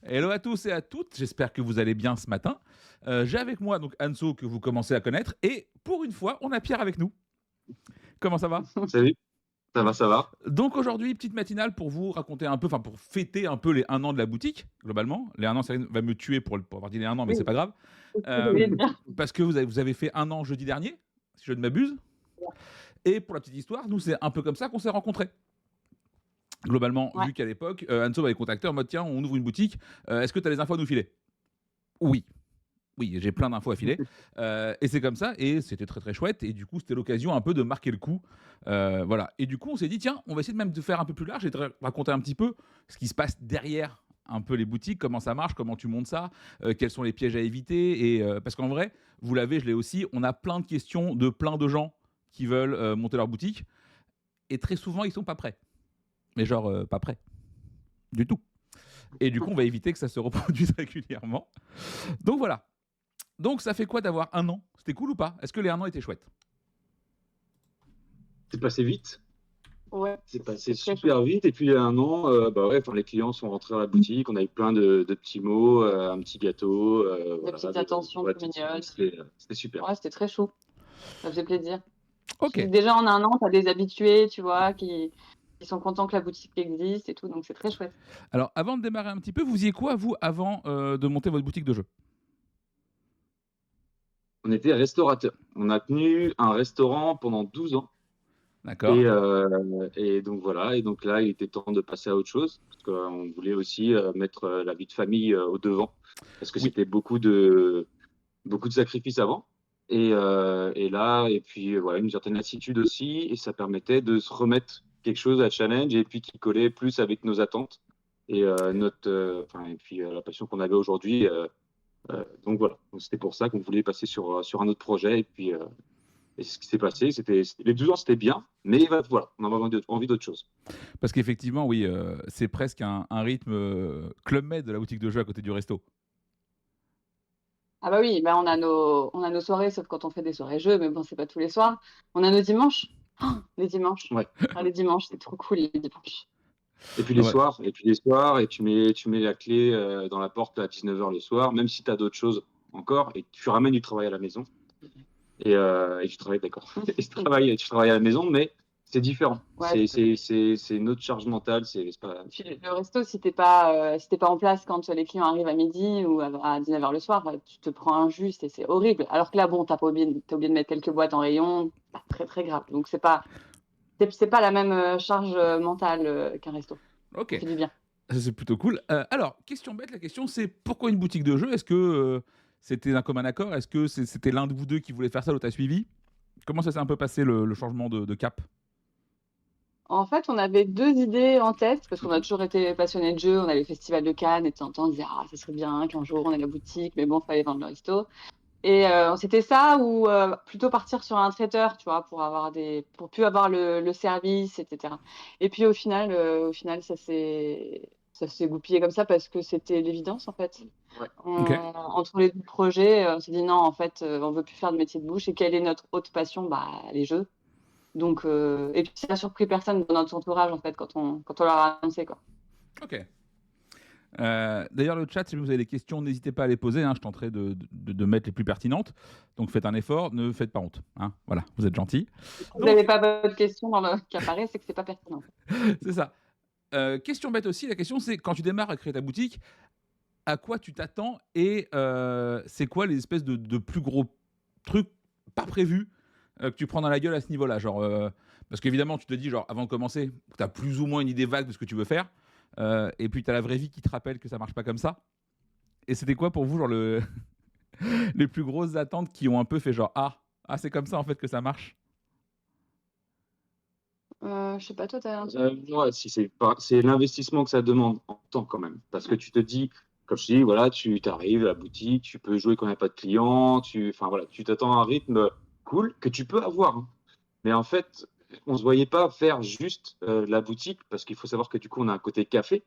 Hello à tous et à toutes, j'espère que vous allez bien ce matin. J'ai avec moi donc Anso que vous commencez à connaître et pour une fois on a Pierre avec nous. Comment ça va? Salut, ça va, ça va. Donc aujourd'hui petite matinale pour vous raconter un peu, enfin pour fêter un peu les 1 an de la boutique globalement. Les 1 an ça va me tuer pour avoir dit les 1 an mais Oui, c'est pas grave. c'est ce que j'allais dire. Parce que vous avez fait 1 an jeudi dernier, si je ne m'abuse. Et pour la petite histoire, nous c'est un peu comme ça qu'on s'est rencontrés. Globalement, Ouais. vu qu'à l'époque, Anso m'avait contacté en mode tiens, on ouvre une boutique, est-ce que tu as des infos à nous filer? Oui. Oui, j'ai plein d'infos à filer. Et c'est comme ça, et c'était très très chouette. Et du coup, c'était l'occasion un peu de marquer le coup. Voilà. Et du coup, on s'est dit, tiens, on va essayer de même de faire un peu plus large et de raconter un petit peu ce qui se passe derrière un peu les boutiques, comment ça marche, comment tu montes ça, quels sont les pièges à éviter. Et, parce qu'en vrai, vous l'avez, je l'ai aussi, on a plein de questions de plein de gens qui veulent monter leur boutique. Et très souvent, ils sont pas prêts. Mais genre, pas prêts. Du tout. Et du coup, on va éviter que ça se reproduise régulièrement. Donc voilà. Donc ça fait quoi d'avoir 1 an? C'était cool ou pas? Est-ce que les 1 an étaient chouettes? C'est passé vite. Ouais, C'est passé très super vite. Et puis, il y a 1 an, bah ouais, les clients sont rentrés à la boutique. On a eu plein de petits mots, un petit gâteau. Des Voilà, petites attentions ouais, tout mignonnes. c'était super. Ouais, c'était très chaud. Ça faisait plaisir. Ok. Déjà en 1 an, tu as des habitués, tu vois, qui sont contents que la boutique existe et tout, donc c'est très chouette. Alors avant de démarrer un petit peu, vous faisiez quoi vous avant de monter votre boutique de jeux? On était restaurateur. On a tenu un restaurant pendant 12 ans. D'accord. Et donc voilà. Et donc là, il était temps de passer à autre chose. Parce qu'on voulait aussi mettre la vie de famille au devant. Parce que Oui. c'était beaucoup de sacrifices avant. Et là, et puis voilà, une certaine lassitude aussi, et ça permettait de se remettre quelque chose à challenge et puis qui collait plus avec nos attentes et et puis la passion qu'on avait aujourd'hui. Donc voilà, donc c'était pour ça qu'on voulait passer sur un autre projet et ce qui s'est passé, les 12 ans c'était bien, mais voilà, on avait envie d'autre chose. Parce qu'effectivement, oui, c'est presque un rythme Club Med de la boutique de jeux à côté du resto. Ah bah oui, bah on a nos soirées, sauf quand on fait des soirées jeux, mais bon, c'est pas tous les soirs. On a nos dimanches. Les dimanches. Ouais. Ah, les dimanches, c'est trop cool les dimanches. Et puis les Ouais. soirs, et tu mets la clé dans la porte à 19h le soir, même si tu as d'autres choses encore, et tu ramènes du travail à la maison. Et tu travailles, d'accord. Et tu travailles à la maison, mais c'est différent. Ouais, C'est une autre charge mentale. C'est pas... puis le resto, si t'es pas en place quand les clients arrivent à midi ou à 19h le soir, tu te prends un juste et c'est horrible. Alors que là, bon, t'as oublié de mettre quelques boîtes en rayon, pas très très grave. Donc c'est pas la même charge mentale qu'un resto. Ça Ok. fait du bien. Ça, c'est plutôt cool. Alors, question bête, la question c'est pourquoi une boutique de jeux? Est-ce que c'était d'un commun accord? Est-ce que c'était l'un de vous deux qui voulait faire ça, l'autre a suivi? Comment ça s'est un peu passé le changement de cap? En fait, on avait 2 idées en tête parce qu'on a toujours été passionnés de jeux. On allait au festival de Cannes et de temps en temps, on disait: «Ah, ça serait bien qu'un jour on ait la boutique», mais bon, fallait vendre le resto. Et c'était ça ou plutôt partir sur un traiteur, tu vois? Pour plus avoir le service et cetera. Et puis au final ça s'est goupillé comme ça parce que c'était l'évidence, en fait. Ouais. Ok. Entre les 2 projets, on s'est dit: «Non, en fait, on veut plus faire de métier de bouche» et quelle est notre autre passion? Bah, les jeux. Donc et puis ça a surpris personne dans notre entourage, en fait, quand on leur a annoncé, quoi. Ok. D'ailleurs, le chat, si vous avez des questions, n'hésitez pas à les poser. Hein, je tenterai de mettre les plus pertinentes. Donc faites un effort, ne faites pas honte. Hein, voilà, vous êtes gentils. Si vous n'avez Donc, pas votre question qui apparaît, c'est que c'est pas pertinent. c'est ça. Question bête aussi, la question c'est quand tu démarres à créer ta boutique, à quoi tu t'attends et c'est quoi les espèces de plus gros trucs pas prévus que tu prends dans la gueule à ce niveau-là, genre parce qu'évidemment tu te dis genre avant de commencer, tu as plus ou moins une idée vague de ce que tu veux faire et puis tu as la vraie vie qui te rappelle que ça marche pas comme ça. Et c'était quoi pour vous genre les plus grosses attentes qui ont un peu fait genre c'est comme ça en fait que ça marche? Je sais pas, toi, tu as un truc? Ouais, si c'est l'investissement que ça demande en temps quand même. Parce que tu te dis, comme je te dis, voilà, tu arrives à la boutique, tu peux jouer quand il n'y a pas de clients, enfin voilà, tu t'attends à un rythme cool que tu peux avoir, hein. Mais en fait, on se voyait pas faire juste la boutique parce qu'il faut savoir que du coup, on a un côté café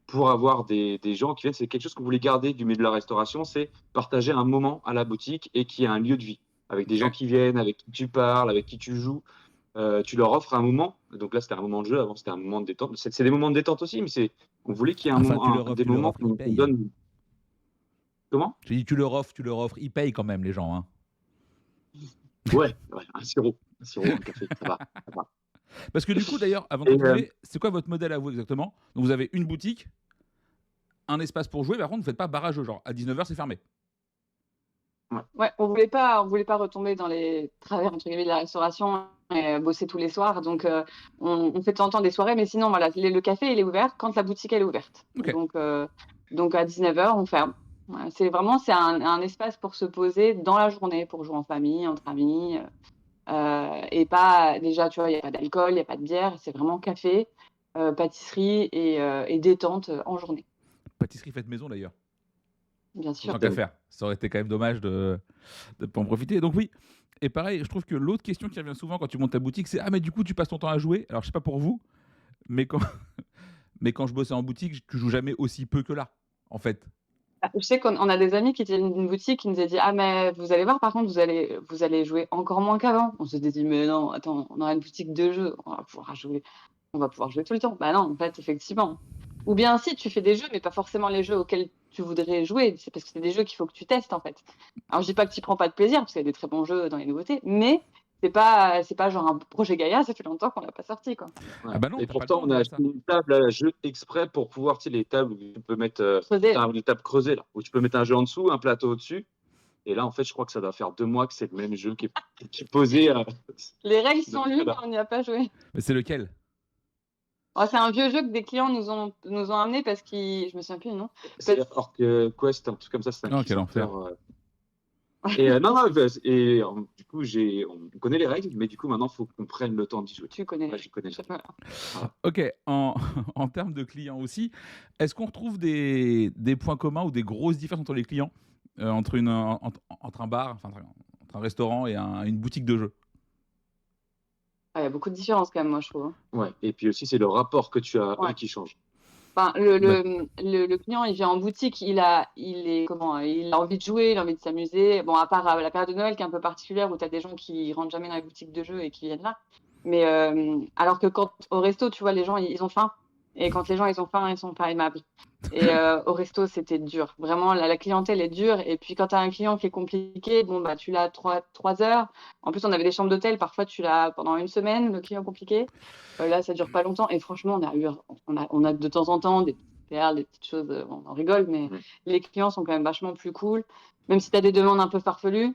pour avoir des gens qui viennent. C'est quelque chose qu'on voulait garder du milieu de la restauration, c'est partager un moment à la boutique et qu'il y ait un lieu de vie avec des gens Ok. qui viennent, avec qui tu parles, avec qui tu joues. tu leur offres un moment. Donc là, c'était un moment de jeu. Avant, c'était un moment de détente. C'est des moments de détente aussi, mais on voulait qu'il y ait Enfin, des tu leur moments offres, ils qu'on payent. donne. Comment? J'ai dit, tu leur offres, ils payent quand même, les gens. Hein. Ouais, un sirop, un café, ça va. Parce que du coup, d'ailleurs, avant de Et, continuer, c'est quoi votre modèle à vous exactement? Donc, vous avez une boutique, un espace pour jouer, par contre, vous ne faites pas barrage au genre. À 19h, c'est fermé. Ouais, on voulait pas retomber dans les travers entre guillemets de la restauration et bosser tous les soirs. Donc on fait de temps en temps des soirées, mais sinon voilà, le café il est ouvert quand la boutique elle est ouverte. Ok. Donc à 19h on ferme. Voilà, c'est un espace pour se poser dans la journée, pour jouer en famille, entre amis, et pas déjà tu vois il y a pas d'alcool, il y a pas de bière, c'est vraiment café, pâtisserie et détente en journée, Pâtisserie faite maison, d'ailleurs. bien sûr. Tant qu'à faire. Ça aurait été quand même dommage de ne pas en profiter. Donc oui. Et pareil, je trouve que l'autre question qui revient souvent quand tu montes ta boutique, c'est ah mais du coup tu passes ton temps à jouer. Alors je sais pas pour vous, mais quand mais quand je bossais en boutique, tu joues jamais aussi peu que là, en fait. Ah, je sais qu'on a des amis qui tiennent une boutique qui nous a dit: «Ah mais vous allez voir par contre vous allez jouer encore moins qu'avant». On s'était dit: «Mais non, attends, on aura une boutique de jeux, on va pouvoir jouer tout le temps». Bah non, en fait, effectivement. Ou bien si, tu fais des jeux, mais pas forcément les jeux auxquels tu voudrais jouer. C'est parce que c'est des jeux qu'il faut que tu testes, en fait. Alors je dis pas que tu prends pas de plaisir, parce qu'il y a des très bons jeux dans les nouveautés, mais c'est pas genre un projet Gaïa, ça fait longtemps qu'on l'a pas sorti, quoi. ouais. Ah bah non, Et t'as pas le pourtant, temps on de a faire acheté ça. une table à jeu exprès pour pouvoir, tu sais, les tables où tu peux mettre, Creuser. les tables creusées, là, où tu peux mettre un jeu en dessous, un plateau au-dessus. Et là, en fait, je crois que ça doit faire 2 mois que c'est le même jeu qui est posé. Les règles sont depuis lues, mais là. on n'y a pas joué. Mais c'est lequel? Oh, c'est un vieux jeu que des clients nous ont amené parce qu'ils je me souviens plus du nom. C'est Parce Orc Quest, un truc comme ça, c'est un Oh, quel Kickstarter. enfer. Et non, non, et du coup, on connaît les règles, mais du coup, maintenant, il faut qu'on prenne le temps d'y jouer. tu connais. Ouais, je connais. Voilà. Ok, en termes de clients aussi, est-ce qu'on retrouve des points communs ou des grosses différences entre les clients, entre un bar, enfin, entre un restaurant et une boutique de jeux? Ah, il y a beaucoup de différences quand même, moi, je trouve, hein. Ouais. Et puis aussi, c'est le rapport que tu as Ouais. qui change. Enfin, Bah, le client, il vient en boutique, il a envie de jouer, il a envie de s'amuser. Bon, à part la période de Noël qui est un peu particulière où tu as des gens qui rentrent jamais dans les boutiques de jeux et qui viennent là. Mais alors que quand au resto, tu vois, les gens, ils ont faim. Et quand les gens, ils ont faim, ils sont pas aimables. Et au resto, c'était dur. Vraiment, la clientèle est dure. Et puis, quand tu as un client qui est compliqué, bon, bah, tu l'as 3 heures. En plus, on avait des chambres d'hôtel. Parfois, tu l'as pendant une semaine, le client compliqué. Là, ça dure pas longtemps. Et franchement, on a de temps en temps des petites perles, des petites choses, on en rigole, mais les clients sont quand même vachement plus cool. Même si tu as des demandes un peu farfelues.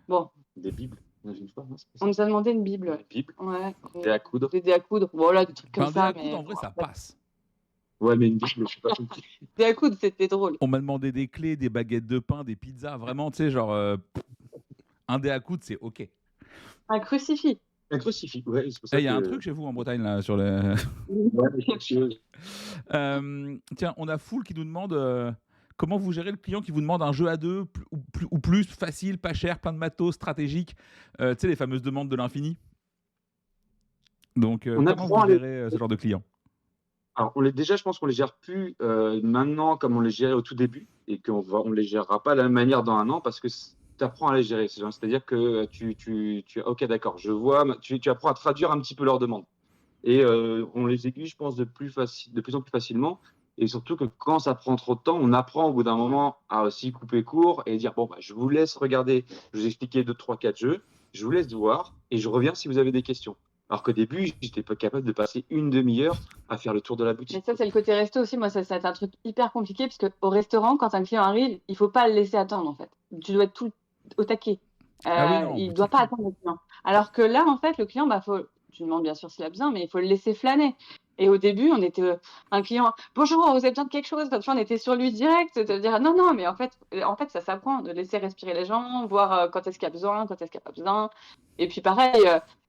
Bon, Des bibles, dans une fois, non, c'est pas on ça. nous a demandé une Bible. Des bibles, Ouais, des à coudre. des dés à coudre. Voilà, des trucs comme un dé ça. à coudre, Mais en vrai, bon, ça passe. Ouais, mais une bible, je sais pas compris. des à coudre, c'était drôle. On m'a demandé des clés, des baguettes de pain, des pizzas, vraiment, tu sais, genre, un dé à coudre, c'est ok. Un crucifix. Un crucifix, ouais, c'est pour Il ça y a un que. truc chez vous en Bretagne, là, sur le. Ouais, mais quelque chose. Tiens, on a Foul qui nous demande comment vous gérez le client qui vous demande un jeu à deux ou plus facile, pas cher, plein de matos, stratégique, tu sais, les fameuses demandes de l'infini. Donc, On comment apprend vous à les. gérez ce genre de client? Alors, déjà, je pense qu'on les gère plus maintenant comme on les gérait au tout début et on les gérera pas de la même manière dans un an parce que tu apprends à les gérer. C'est-à-dire que ok, d'accord, je vois, tu apprends à traduire un petit peu leurs demandes. Et on les aiguille, je pense, de plus en plus facilement. Et surtout que quand ça prend trop de temps, on apprend au bout d'un moment à aussi couper court et dire, bon, bah, je vous laisse regarder, je vous ai expliqué 2, 3, 4 jeux, je vous laisse voir et je reviens si vous avez des questions. Alors qu'au début, j'étais pas capable de passer une demi-heure à faire le tour de la Mais boutique. ça, c'est le côté resto aussi. Moi, ça c'est un truc hyper compliqué parce qu'au restaurant, quand un client arrive, il faut pas le laisser attendre, en fait. Tu dois être tout au taquet. Ah oui, non, en Il doit boutique, pas non. attendre le client. Alors que là, en fait, le client, bah, tu demandes bien sûr s'il a besoin, mais il faut le laisser flâner. Et au début, on était un client, bonjour, vous avez besoin de quelque chose? Enfin, tu vois, on était sur lui direct, de dire non, non, mais en fait, ça s'apprend de laisser respirer les gens, voir quand est-ce qu'il y a besoin, quand est-ce qu'il n'y a pas besoin. Et puis pareil,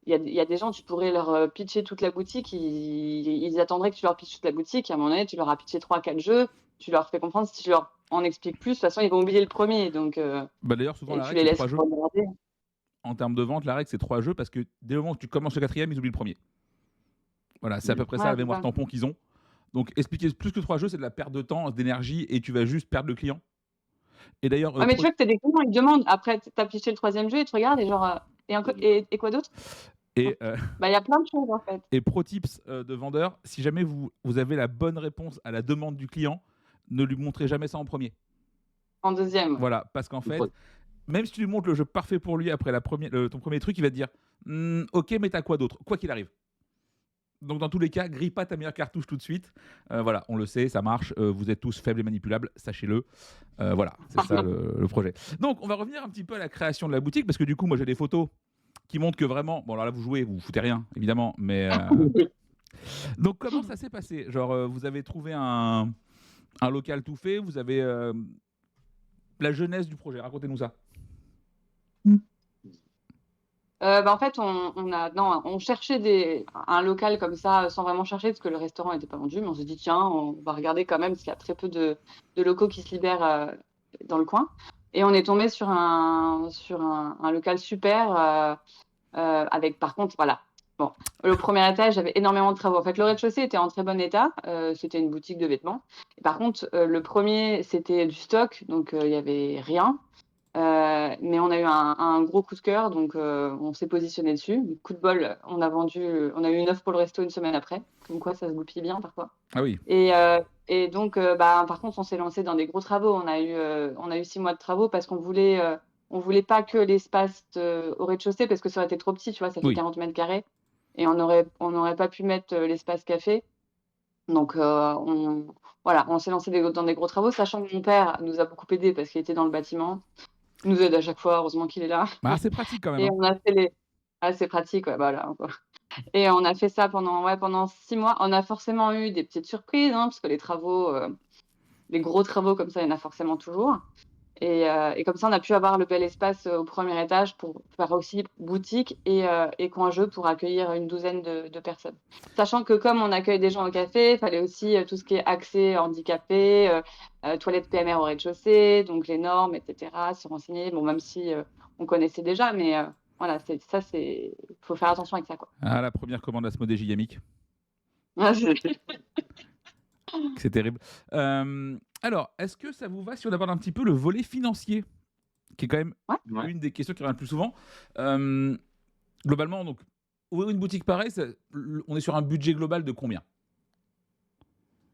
il y a des gens, tu pourrais leur pitcher toute la boutique, ils attendraient que tu leur pitches toute la boutique. Et à un moment donné, tu leur as pitché 3-4 jeux, tu leur fais comprendre, si tu leur en expliques plus, de toute façon, ils vont oublier le premier. Donc, Bah, d'ailleurs, souvent, et la tu règle, les c'est laisses 3 jeux. regarder. En termes de vente, la règle, c'est 3 jeux parce que dès le moment où tu commences le quatrième, ils oublient le premier. Voilà, c'est à peu près ça Ouais, la c'est mémoire ça. tampon qu'ils ont. Donc, expliquer plus que 3 jeux, c'est de la perte de temps, d'énergie et tu vas juste perdre le client. Et d'ailleurs, Ouais, mais tu vois que tu as des clients, ils te demandent, après, tu as pitché le troisième jeu, ils te regardent et genre, et quoi d'autre? Et, Bah, il y a plein de choses en fait. et pro tips de vendeur, si jamais vous avez la bonne réponse à la demande du client, ne lui montrez jamais ça en premier. En deuxième. Voilà, parce qu'en fait, même si tu lui montres le jeu parfait pour lui après ton premier truc, il va te dire ok, mais t'as quoi d'autre, quoi qu'il arrive. Donc dans tous les cas, grille pas ta meilleure cartouche tout de suite. Voilà, on le sait, ça marche. Vous êtes tous faibles et manipulables, sachez-le. Voilà, c'est ça le projet. Donc on va revenir un petit peu à la création de la boutique, parce que du coup, moi j'ai des photos qui montrent que vraiment, bon alors là vous jouez, vous foutez rien, évidemment, mais donc comment ça s'est passé? Genre vous avez trouvé un local tout fait, vous avez la jeunesse du projet, racontez-nous ça. Bah, en fait, on cherchait un local comme ça, sans vraiment chercher, parce que le restaurant n'était pas vendu, mais on s'est dit: «Tiens, on va regarder quand même», parce qu'il y a très peu de locaux qui se libèrent, dans le coin, et on est tombé sur un local super, avec par contre, voilà, bon, le premier étage avait énormément de travaux. En fait, le rez-de-chaussée était en très bon état, c'était une boutique de vêtements, et par contre, le premier c'était du stock, donc il y avait rien. Mais on a eu un gros coup de cœur, donc on s'est positionné dessus. Coup de bol, on a eu une offre pour le resto une semaine après, comme quoi ça se goupille bien parfois. Ah oui. Et donc bah, par contre, on s'est lancé dans des gros travaux. On a eu 6 mois de travaux parce on voulait pas que l'espace au rez-de-chaussée, parce que ça aurait été trop petit, tu vois? Ça fait Oui. 40 mètres carrés et on aurait pas pu mettre l'espace café. Donc on s'est lancé dans des gros travaux, sachant que mon père nous a beaucoup aidés parce qu'il était dans le bâtiment. Il nous aide à chaque fois, heureusement qu'il est là. Bah, c'est pratique quand même. Et Hein. on a fait les c'est pratique, ouais, voilà. Et on a fait ça pendant 6 mois. On a forcément eu des petites surprises, hein, parce que les gros travaux comme ça, il y en a forcément toujours. Et comme ça, on a pu avoir le bel espace, au premier étage pour faire aussi boutique et coin jeu pour accueillir une douzaine de personnes. Sachant que comme on accueille des gens au café, il fallait aussi, tout ce qui est accès handicapés, toilettes PMR au rez-de-chaussée, donc les normes et cetera, se renseigner. Bon, même si, on connaissait déjà, mais voilà, faut faire attention avec ça, quoi. Ah, la première commande Asmodée Gigamic. Ouais, c'est C'est terrible. Alors, est-ce que ça vous va si on aborde un petit peu le volet financier, qui est quand même Ouais. une des questions qui revient le plus souvent. Globalement, donc, ouvrir une boutique pareille, on est sur un budget global de combien?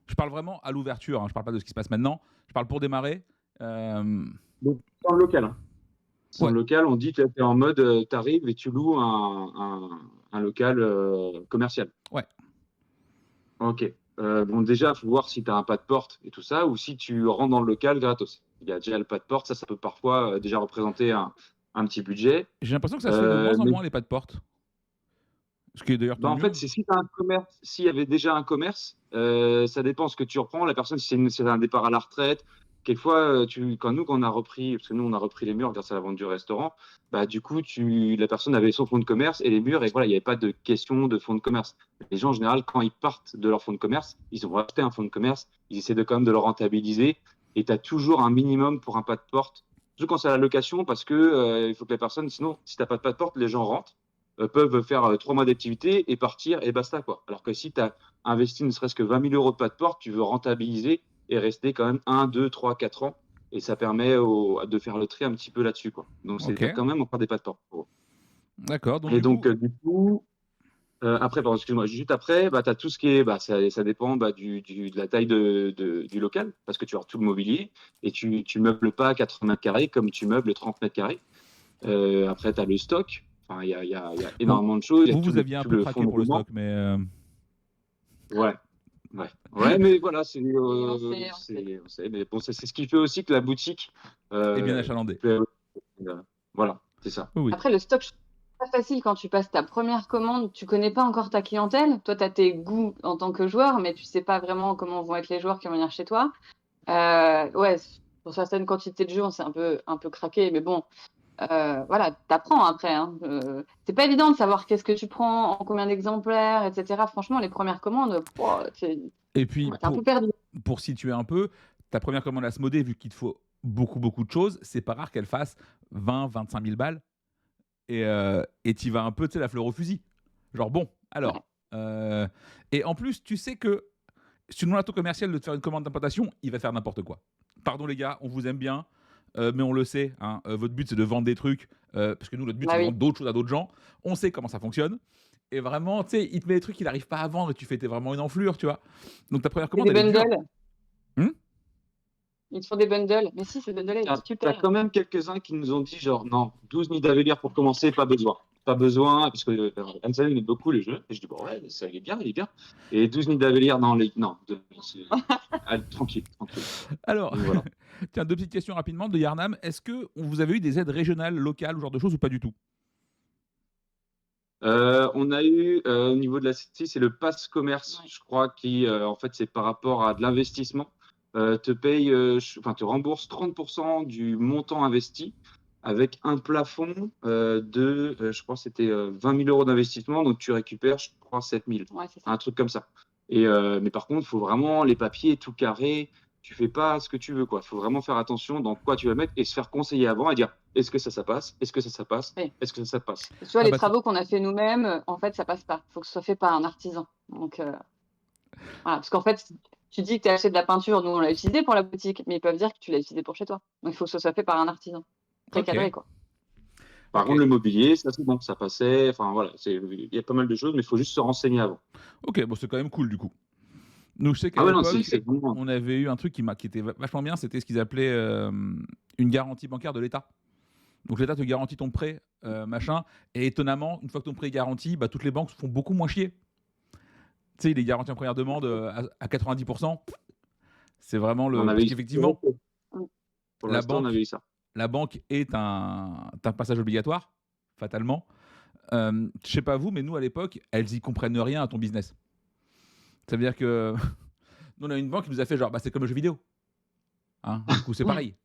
Je parle vraiment à l'ouverture, hein, je parle pas de ce qui se passe maintenant. Je parle pour démarrer. Donc, sans le local. Hein. Sans Ouais. le local, on dit que tu es en mode, tu arrives et tu loues un local commercial. Ouais. Ok. Bon, déjà, il faut voir si tu as un pas de porte et tout ça, ou si tu rentres dans le local gratos. Il y a déjà le pas de porte, ça peut parfois déjà représenter un petit budget. J'ai l'impression que ça se fait de moins en Mais moins, les pas de porte. Ce qui est d'ailleurs bah, tant en fait, mieux. c'est si tu as un commerce, s'il y avait déjà un commerce, ça dépend ce que tu reprends. La personne, si c'est un départ à la retraite, quelquefois, quand on a repris, parce que nous, on a repris les murs grâce à la vente du restaurant, bah, du coup, la personne avait son fonds de commerce et les murs, et voilà, il n'y avait pas de question de fonds de commerce. Les gens, en général, quand ils partent de leur fonds de commerce, ils ont racheté un fonds de commerce, ils essaient quand même de le rentabiliser, et tu as toujours un minimum pour un pas de porte. Surtout quand c'est à la location, parce que il faut que les personnes, sinon, si tu n'as pas de pas de porte, les gens rentrent peuvent faire 3 mois d'activité et partir et basta, quoi. Alors que si tu as investi ne serait-ce que 20 000 euros de pas de porte, tu veux rentabiliser et rester quand même 1, 2, 3, 4 ans. Et ça permet de faire le tri un petit peu là-dessus, quoi. Donc, c'est Ok. quand même encore des pas de porte. D'accord. Donc Et du donc, coup, du coup, après, pardon, excuse-moi, juste après, bah, tu as tout ce qui est, bah, ça dépend bah, de la taille du local, parce que tu as tout le mobilier et tu meubles pas 80 mètres carrés comme tu meubles 30 mètres carrés. Après, tu as le stock. Enfin, il y a bon, énormément de choses. Il y a vous aviez un tout peu le fonds craqué de pour le roulement. stock, mais Ouais, ouais. Ouais, mais voilà, on sait. on sait. Mais bon, c'est ce qui fait aussi que la boutique est bien euh, achalandé. plaît. Voilà, c'est ça. Oui, oui. Après, le stock, je trouve pas facile quand tu passes ta première commande, tu connais pas encore ta clientèle. Toi, tu as tes goûts en tant que joueur, mais tu sais pas vraiment comment vont être les joueurs qui vont venir chez toi. Ouais, pour certaines quantités de jeux, on s'est un peu craqué, mais bon, voilà, tu apprends après, hein. C'est pas évident de savoir qu'est-ce que tu prends, en combien d'exemplaires, et cetera. Franchement, les premières commandes, pouah, tu Et puis, es un peu perdu. pour situer un peu, ta première commande Asmodée, vu qu'il te faut beaucoup de choses, c'est pas rare qu'elle fasse 20-25 000 balles. Et tu vas un peu, tu sais, la fleur au fusil. Genre, bon, Ouais. alors. Et en plus, tu sais que si tu demandes à ton commercial de te faire une commande d'implantation, il va faire n'importe quoi. Pardon les gars, on vous aime bien. mais on le sait, hein, votre but, c'est de vendre des trucs, parce que nous, notre but, Bah c'est de oui. vendre d'autres choses à d'autres gens. On sait comment ça fonctionne. Et vraiment, tu sais, il te met des trucs qu'il n'arrive pas à vendre et tu fais, t'es vraiment une enflure, tu vois. Donc ta première Et commande, des elle est dure. bundles. Hmm. Ils te font des bundles. Mais si, ces bundles, ils T'as sont t'as super. quand même quelques-uns qui nous ont dit genre non, 12 nids d'Avélir pour commencer, pas besoin. Pas besoin, parce que Ansel aime beaucoup les jeux. Et je dis bon ouais, ça il est bien, il est bien. Et 12 nids d'Avélir, non, non, allez, tranquille, tranquille. Alors, Donc voilà. tiens, 2 petites questions rapidement de Yarnam. Est-ce que vous avez eu des aides régionales, locales, ce genre de choses ou pas du tout? On a eu au niveau de la City, c'est le pass commerce, Ouais. je crois, qui en fait c'est par rapport à de l'investissement, te paye, enfin te rembourse 30% du montant investi avec un plafond de, je crois, que c'était 20 000 € d'investissement, donc tu récupères, je crois, 7 000, Ouais, c'est ça. un truc comme ça. Et mais par contre, il faut vraiment les papiers tout carré. Tu fais pas ce que tu veux, quoi. Il faut vraiment faire attention dans quoi tu vas mettre et se faire conseiller avant et dire est-ce que ça passe? Est-ce que ça passe? Oui. Est-ce que ça passe? Tu vois, Ah les bah, travaux qu'on a fait nous-mêmes, en fait, ça passe pas. Il faut que ce soit fait par un artisan. Donc, voilà. Parce qu'en fait, tu dis que tu as acheté de la peinture, nous, on l'a utilisé pour la boutique, mais ils peuvent dire que tu l'as utilisé pour chez toi. Donc, il faut que ce soit fait par un artisan. Très OK, cadré, quoi. Par OK. contre, le mobilier, ça c'est bon, ça passait. Enfin voilà, il y a pas mal de choses, mais il faut juste se renseigner avant. OK, bon, c'est quand même cool, du coup. Nous, je sais qu'à Ah ouais, non, l'époque, c'est vraiment. on avait eu un truc qui était vachement bien, c'était ce qu'ils appelaient, une garantie bancaire de l'État. Donc l'État te garantit ton prêt, machin et étonnamment, une fois que ton prêt est garanti, bah, toutes les banques se font beaucoup moins chier. Tu sais, il est garanti en première demande, à 90. C'est vraiment On le avait parce eu qu'effectivement, pour la l'instant, on avait banque eu ça. la banque est un passage obligatoire, fatalement. Je sais pas vous, mais nous, à l'époque, elles y comprennent rien à ton business. Ça veut dire que nous, on a une banque qui nous a fait genre: «Bah, c'est comme le jeu vidéo, hein, du coup, c'est pareil».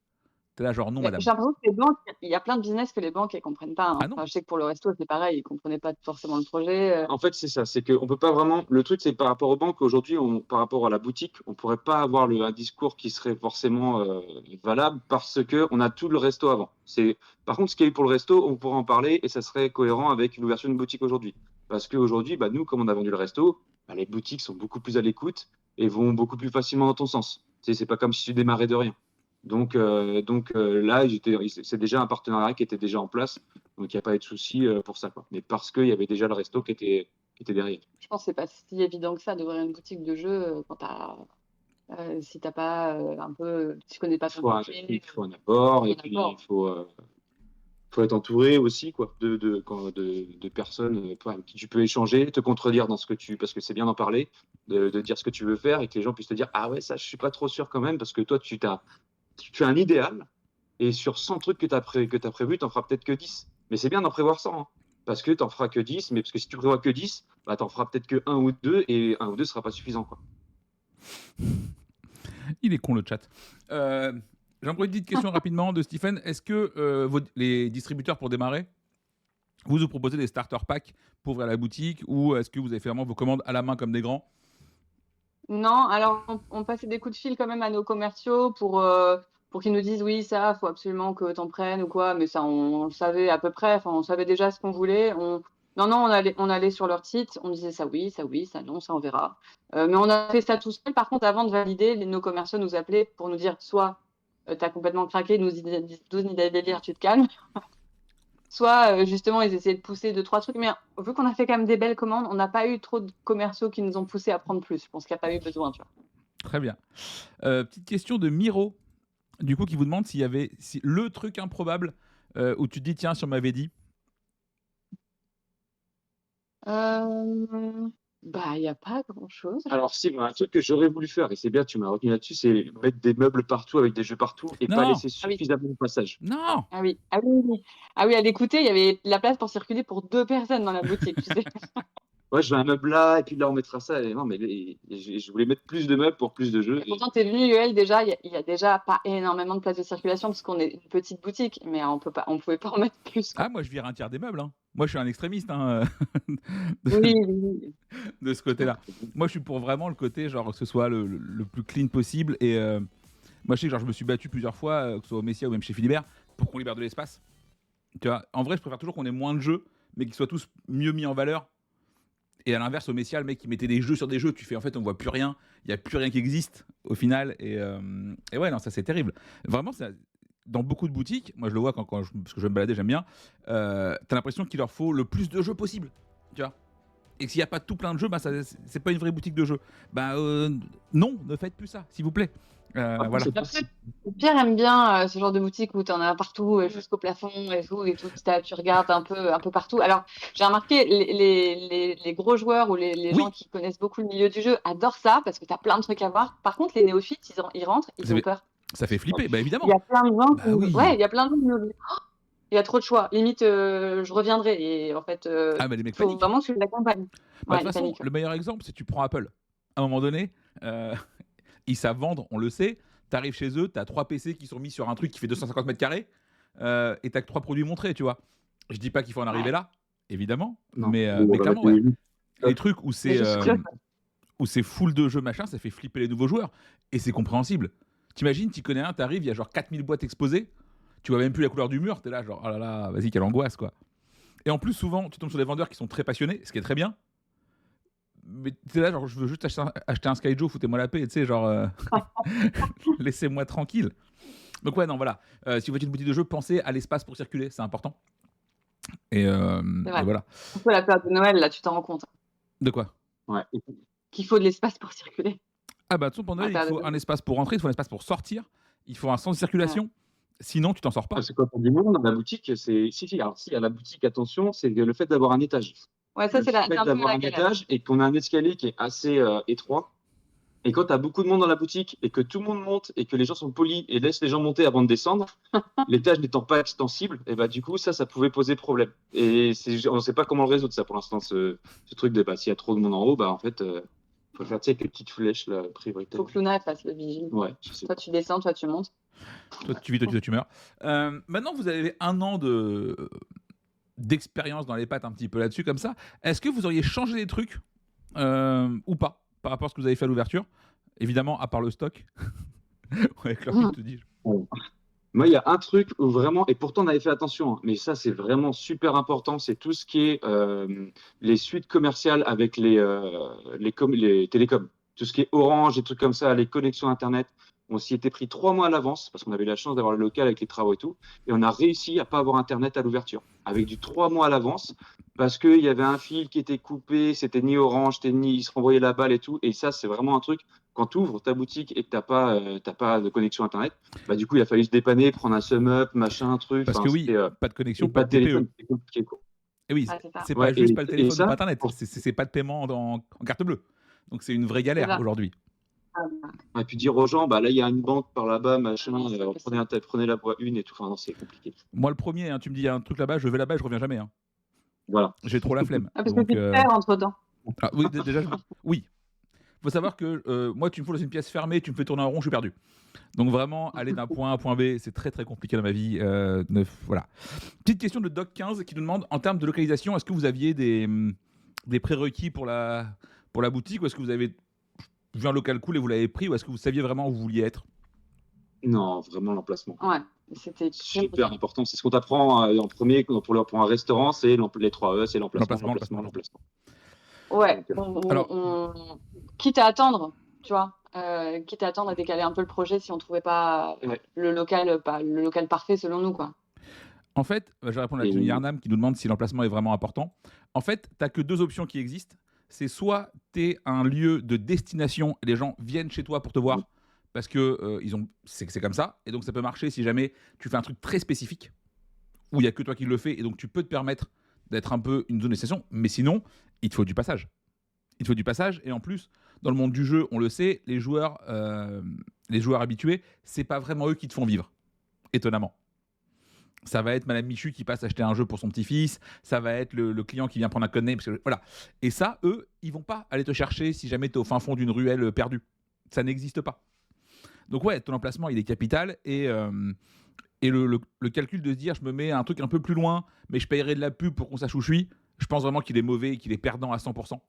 Tu es là genre: «Non, Mais madame». j'ai l'impression que les banques, il y a plein de business que les banques, elles comprennent pas, hein. Ah non? Enfin, je sais que pour le resto, c'est pareil, ils comprenaient pas forcément le projet. En fait, c'est ça, c'est qu'on peut pas vraiment. Le truc, c'est par rapport aux banques, aujourd'hui, par rapport à la boutique, on pourrait pas avoir un discours qui serait forcément valable parce que on a tout le resto avant. Par contre, ce qu'il y a eu pour le resto, on pourrait en parler et ça serait cohérent avec l'ouverture d'une boutique aujourd'hui. Parce qu'aujourd'hui, bah, nous, comme on a vendu le resto, bah, les boutiques sont beaucoup plus à l'écoute et vont beaucoup plus facilement dans ton sens. Tu sais, c'est pas comme si tu démarrais de rien. Donc là, c'est déjà un partenariat qui était déjà en place. Donc, il n'y a pas eu de souci pour ça, quoi. Mais parce qu'il y avait déjà le resto qui était derrière. Je pense que c'est pas si évident que ça d'ouvrir une boutique de jeux, quand si t'as pas, un peu tu connais pas ton marché, Il faut un apport, un et puis apport. faut être entouré aussi, quoi, de personnes avec qui tu peux échanger, te contredire dans ce que parce que c'est bien d'en parler, de dire ce que tu veux faire et que les gens puissent te dire ah ouais, ça, je suis pas trop sûr quand même, parce que toi, tu as un idéal, et sur 100 trucs que tu as prévu, tu n'en feras peut-être que 10. Mais c'est bien d'en prévoir 100, hein, parce que tu n'en feras que 10, mais parce que si tu prévois que 10, bah, tu n'en feras peut-être que 1 ou 2, et 1 ou 2 ne sera pas suffisant, quoi. Il est con le chat. J'ai encore une petite question rapidement de Stephen. Est-ce que les distributeurs pour démarrer, vous proposez des starter packs pour ouvrir la boutique ou est-ce que vous avez fait vraiment vos commandes à la main comme des grands? Non, alors on passait des coups de fil quand même à nos commerciaux pour qu'ils nous disent: «Oui, ça, faut absolument que tu en prennes» ou quoi, mais ça, on le savait à peu près, enfin, on savait déjà ce qu'on voulait. Non, on allait sur leur site, on disait: ça oui, ça non, ça on verra». Mais on a fait ça tout seul. Par contre, avant de valider, nos commerciaux nous appelaient pour nous dire soit, «Tu as complètement craqué, nous 12 nids délire, tu te calmes», soit, justement, ils essayaient de pousser 2-3 trucs. Mais vu qu'on a fait quand même des belles commandes, on n'a pas eu trop de commerciaux qui nous ont poussés à prendre plus. Je pense qu'il y a pas eu besoin, tu vois? Très bien. Petite question de Miro, du coup, qui vous demande s'il y avait le truc improbable où tu te dis tiens, si on m'avait dit. Bah, il y a pas grand-chose. Alors, si, un truc que j'aurais voulu faire, et c'est bien, tu m'as retenu là-dessus, c'est mettre des meubles partout avec des jeux partout et pas Non, laisser Ah oui, suffisamment de passage. non. ah oui, ah oui, oui. Ah oui, à l'écouter, il y avait de la place pour circuler pour 2 personnes dans la boutique, tu sais? Ouais, je veux un meuble là, et puis là, on mettra ça. Et non, mais je voulais mettre plus de meubles pour plus de jeux. Et pourtant, tu es venu, Yoël, déjà, il y a déjà pas énormément de place de circulation parce qu'on est une petite boutique, mais on pouvait pas en mettre plus, Ah, quoi. moi, je vire un tiers des meubles, hein. Moi, je suis un extrémiste, hein, Oui, de, oui, oui. de ce côté-là. Moi, je suis pour vraiment le côté, genre, que ce soit le plus clean possible. Et moi, je sais que genre, je me suis battu plusieurs fois, que ce soit au Messia ou même chez Philibert, pour qu'on libère de l'espace. Tu vois, en vrai, je préfère toujours qu'on ait moins de jeux, mais qu'ils soient tous mieux mis en valeur. Et à l'inverse, au Messia, le mec, il mettait des jeux sur des jeux, tu fais, en fait, on voit plus rien. Il n'y a plus rien qui existe, au final. Et ouais, non, ça, c'est terrible. Vraiment, dans beaucoup de boutiques, moi je le vois parce que je vais me balader, j'aime bien, t'as l'impression qu'il leur faut le plus de jeux possible, tu vois. Et s'il n'y a pas tout plein de jeux, bah c'est pas une vraie boutique de jeux. Bah non, ne faites plus ça, s'il vous plaît. Voilà. Après, Pierre aime bien ce genre de boutique où tu en as partout, jusqu'au plafond et tout, tu regardes un peu partout. Alors, j'ai remarqué, les gros joueurs ou les Oui. gens qui connaissent beaucoup le milieu du jeu adorent ça parce que tu as plein de trucs à voir. Par contre, les néophytes, ils rentrent, ils Ça ont fait, peur. ça fait flipper, bah Il évidemment. y a plein de gens Bah qui oui. ouais, il y a plein de gens qui nous disent: «Oh, il y a trop de choix, limite, je reviendrai» et en fait, Ah, mais les mecs faut paniquent. vraiment que tu les accompagnes. Bah, de Ouais, toute ils façon, paniquent, ouais. le meilleur exemple, c'est que tu prends Apple. À un moment donné, ils savent vendre, on le sait. T'arrives chez eux, t'as 3 PC qui sont mis sur un truc qui fait 250 mètres carrés, et t'as que 3 produits montrés, tu vois. Je dis pas qu'il faut en arriver Ouais. là, évidemment, Non. mais clairement, ouais. Les trucs où Les jeux secrets. où c'est full de jeux machin, ça fait flipper les nouveaux joueurs. Et c'est compréhensible. T'imagines, t'y connais un, t'arrives, il y a genre 4000 boîtes exposées, tu vois même plus la couleur du mur, t'es là genre, oh là là, vas-y, quelle angoisse, quoi. Et en plus, souvent, tu tombes sur des vendeurs qui sont très passionnés, ce qui est très bien. Mais t'es là, genre, je veux juste acheter un Skyjo, foutez-moi la paix, tu sais, genre, laissez-moi tranquille. Donc ouais, non, voilà. Si vous faites une boutique de jeux, pensez à l'espace pour circuler, c'est important. Et C'est vrai. voilà. Surtout à la période de Noël, là, tu t'en rends compte De quoi? Ouais. qu'il faut de l'espace pour circuler. Ah bah, de toute façon, pour À la Noël, il période de faut un Noël. espace pour rentrer, il faut un espace pour sortir, il faut un sens de circulation. Sinon, tu t'en sors pas. Parce que quand on dit monde dans la boutique, c'est alors si à la boutique, attention, c'est le fait d'avoir un étage. Ouais, ça, Le c'est fait un peu d'avoir la un galère. étage et qu'on a un escalier qui est assez étroit. Et quand tu as beaucoup de monde dans la boutique et que tout le monde monte et que les gens sont polis et laissent les gens monter avant de descendre, l'étage n'étant pas extensible, et bah du coup ça pouvait poser problème. Et on ne sait pas comment le résoudre ça pour l'instant, ce truc de bah, s'il y a trop de monde en haut, bah en fait faut faire avec les petites flèches là, prioritaires. Faut que Luna fasse le vigile. Ouais, je sais Toi, pas. tu descends, toi, tu montes. Toi, tu vis, toi, tu meurs. Maintenant, vous avez 1 an d'expérience dans les pattes un petit peu là-dessus, comme ça. Est-ce que vous auriez changé des trucs ou pas par rapport à ce que vous avez fait à l'ouverture? Évidemment, à part le stock. Ouais, Chlorine te dit. Bon. Moi, il y a un truc où vraiment, et pourtant on avait fait attention, hein, mais ça c'est vraiment super important, c'est tout ce qui est les suites commerciales avec les télécoms. Tout ce qui est Orange, des trucs comme ça, les connexions Internet. On s'y était pris 3 mois à l'avance parce qu'on avait la chance d'avoir le local avec les travaux et tout. Et on a réussi à pas avoir Internet à l'ouverture. Avec du 3 mois à l'avance parce qu'il y avait un fil qui était coupé, c'était ni Orange, il se renvoyait la balle et tout. Et ça, c'est vraiment un truc. Quand tu ouvres ta boutique et que t'as pas de connexion Internet, bah, du coup, il a fallu se dépanner, prendre un sum up, machin, truc. Parce Enfin, que oui, c'était, pas de connexion, et pas pas de de téléphone, TPE. c'était compliqué, quoi. Et oui, Ouais, c'est ça. c'est Ouais, pas juste pas le et téléphone ou ça, pas Internet, c'est pas de paiement en carte bleue. Donc c'est une vraie C'est galère ça. aujourd'hui. et puis dire aux gens, bah là, il y a une banque par là-bas, machin, Non, c'est pas possible. prenez la voie 1 et tout. Enfin, non, c'est compliqué. Moi, le premier, hein, tu me dis il y a un truc là-bas, je vais là-bas, je reviens jamais. Hein. Voilà. J'ai trop la flemme. Ah, parce que Donc, tu te perds entre-temps. oui, déjà, oui. Faut savoir que moi, tu me fous dans une pièce fermée, tu me fais tourner en rond, je suis perdu. Donc vraiment, aller d'un point A à un point B, c'est très très compliqué dans ma vie. Voilà. Petite question de Doc15 qui nous demande, en termes de localisation, est-ce que vous aviez des prérequis pour la boutique, ou est-ce que vous avez vu un local cool et vous l'avez pris, ou est-ce que vous saviez vraiment où vous vouliez être? Non, vraiment l'emplacement. Ouais, c'était Super important. C'est ce qu'on t'apprend en premier pour un restaurant, c'est les 3 E, c'est l'emplacement. Ouais, Donc, alors, quitte à attendre, tu vois, quitte à attendre à décaler un peu le projet si on trouvait pas Ouais. le local parfait selon nous, quoi. en fait, je vais répondre à Et- Tony Yarnam qui nous demande si l'emplacement est vraiment important. En fait, tu n'as que 2 options qui existent. C'est soit tu es un lieu de destination et les gens viennent chez toi pour te voir parce que c'est comme ça. Et donc ça peut marcher si jamais tu fais un truc très spécifique où il n'y a que toi qui le fais et donc tu peux te permettre d'être un peu une zone de destination. Mais sinon, il te faut du passage. Il te faut du passage. Et en plus, dans le monde du jeu, on le sait, les joueurs habitués, c'est pas vraiment eux qui te font vivre, étonnamment. Ça va être Madame Michu qui passe acheter un jeu pour son petit-fils, ça va être le client qui vient prendre un code-name, voilà. Et ça, eux, ils vont pas aller te chercher si jamais tu es au fin fond d'une ruelle perdue. Ça n'existe pas. Donc ouais, ton emplacement, il est capital, et le calcul de se dire, je me mets un truc un peu plus loin, mais je payerai de la pub pour qu'on sache où je suis, je pense vraiment qu'il est mauvais et qu'il est perdant à 100%.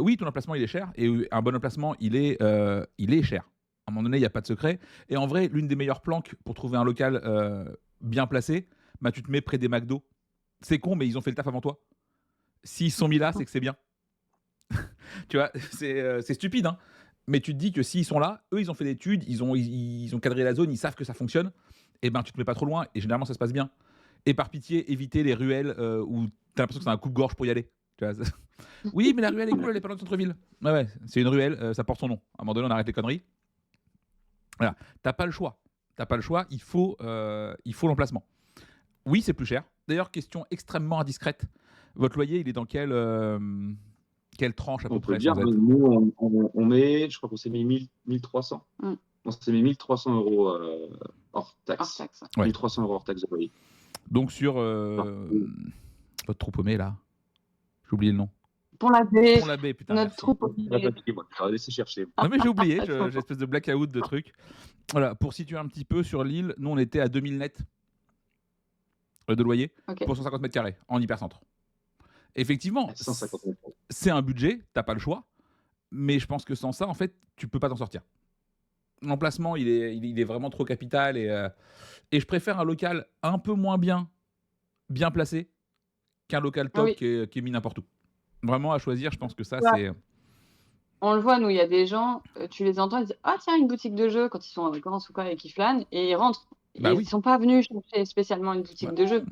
Oui, ton emplacement, il est cher, et un bon emplacement, il est cher. À un moment donné, il n'y a pas de secret. Et en vrai, l'une des meilleures planques pour trouver un local bien placé, bah, tu te mets près des McDo. C'est con, mais ils ont fait le taf avant toi. S'ils sont mis là, c'est que c'est bien. Tu vois, c'est stupide, hein. Mais tu te dis que s'ils sont là, eux, ils ont fait l'étude, ils ont cadré la zone, ils savent que ça fonctionne, et ben tu te mets pas trop loin, et généralement ça se passe bien. Et par pitié, éviter les ruelles où t'as l'impression que c'est un coupe-gorge pour y aller. Tu vois, oui, mais la ruelle est cool, elle est pas loin de centre-ville. Ouais, c'est une ruelle, ça porte son nom. À un moment donné, on arrête les conneries. Voilà, t'as pas le choix. Il faut l'emplacement. Oui, c'est plus cher. D'ailleurs, question extrêmement indiscrète. Votre loyer, il est dans quelle tranche à peu On peut près dire, sans être... nous, on met, je crois qu'on s'est mis 1300. Mm. On s'est mis 1300 euros hors taxe. Hors taxe. Ouais. 1300 euros hors taxe de loyer. Donc sur votre troupe paumé là, j'ai oublié le nom. Pour la baie, Pont la Baie, putain. notre merci. troupe. Laissez chercher. Non mais j'ai oublié, j'ai une espèce de blackout de truc. Voilà, pour situer un petit peu sur l'île, nous on était à 2000 net de loyer Ok. pour 150 mètres carrés en hypercentre. Effectivement, 150 mètres. c'est un budget, t'as pas le choix, mais je pense que sans ça, en fait, tu peux pas t'en sortir. L'emplacement, il est vraiment trop capital et je préfère un local un peu moins bien placé qu'un local top Oui. qui est mis n'importe où. Vraiment à choisir, je pense que ça, Ouais. c'est... On le voit, nous, il y a des gens, tu les entends, ils disent ah tiens, une boutique de jeux quand ils sont en vacances ou quoi et qu'ils flânent et ils rentrent. Bah Et oui. ils sont pas venus chercher spécialement une boutique Ouais. de jeux.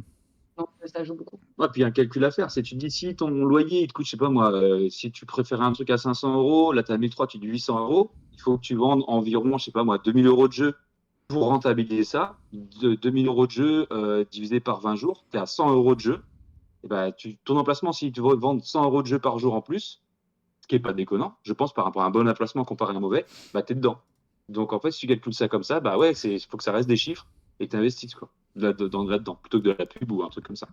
Donc ça joue beaucoup. Ouais, puis il y a un calcul à faire. C'est tu te dis si ton loyer il te coûte, je sais pas moi, si tu préfères un truc à 500 euros, là tu as 1300, tu dis 800 euros, il faut que tu vendes environ, je sais pas moi, 2000 euros de jeu pour rentabiliser ça. 2000 euros de jeu divisé par 20 jours, tu es à 100 euros de jeu. Et bah, ton emplacement, si tu veux vendre 100 euros de jeu par jour en plus, ce qui est pas déconnant, je pense par rapport à un bon emplacement comparé à un mauvais, bah tu es dedans. Donc en fait, si tu calcules ça comme ça, bah ouais, il faut que ça reste des chiffres et que tu investisses quoi, là-dedans, plutôt que de la pub ou un truc comme ça.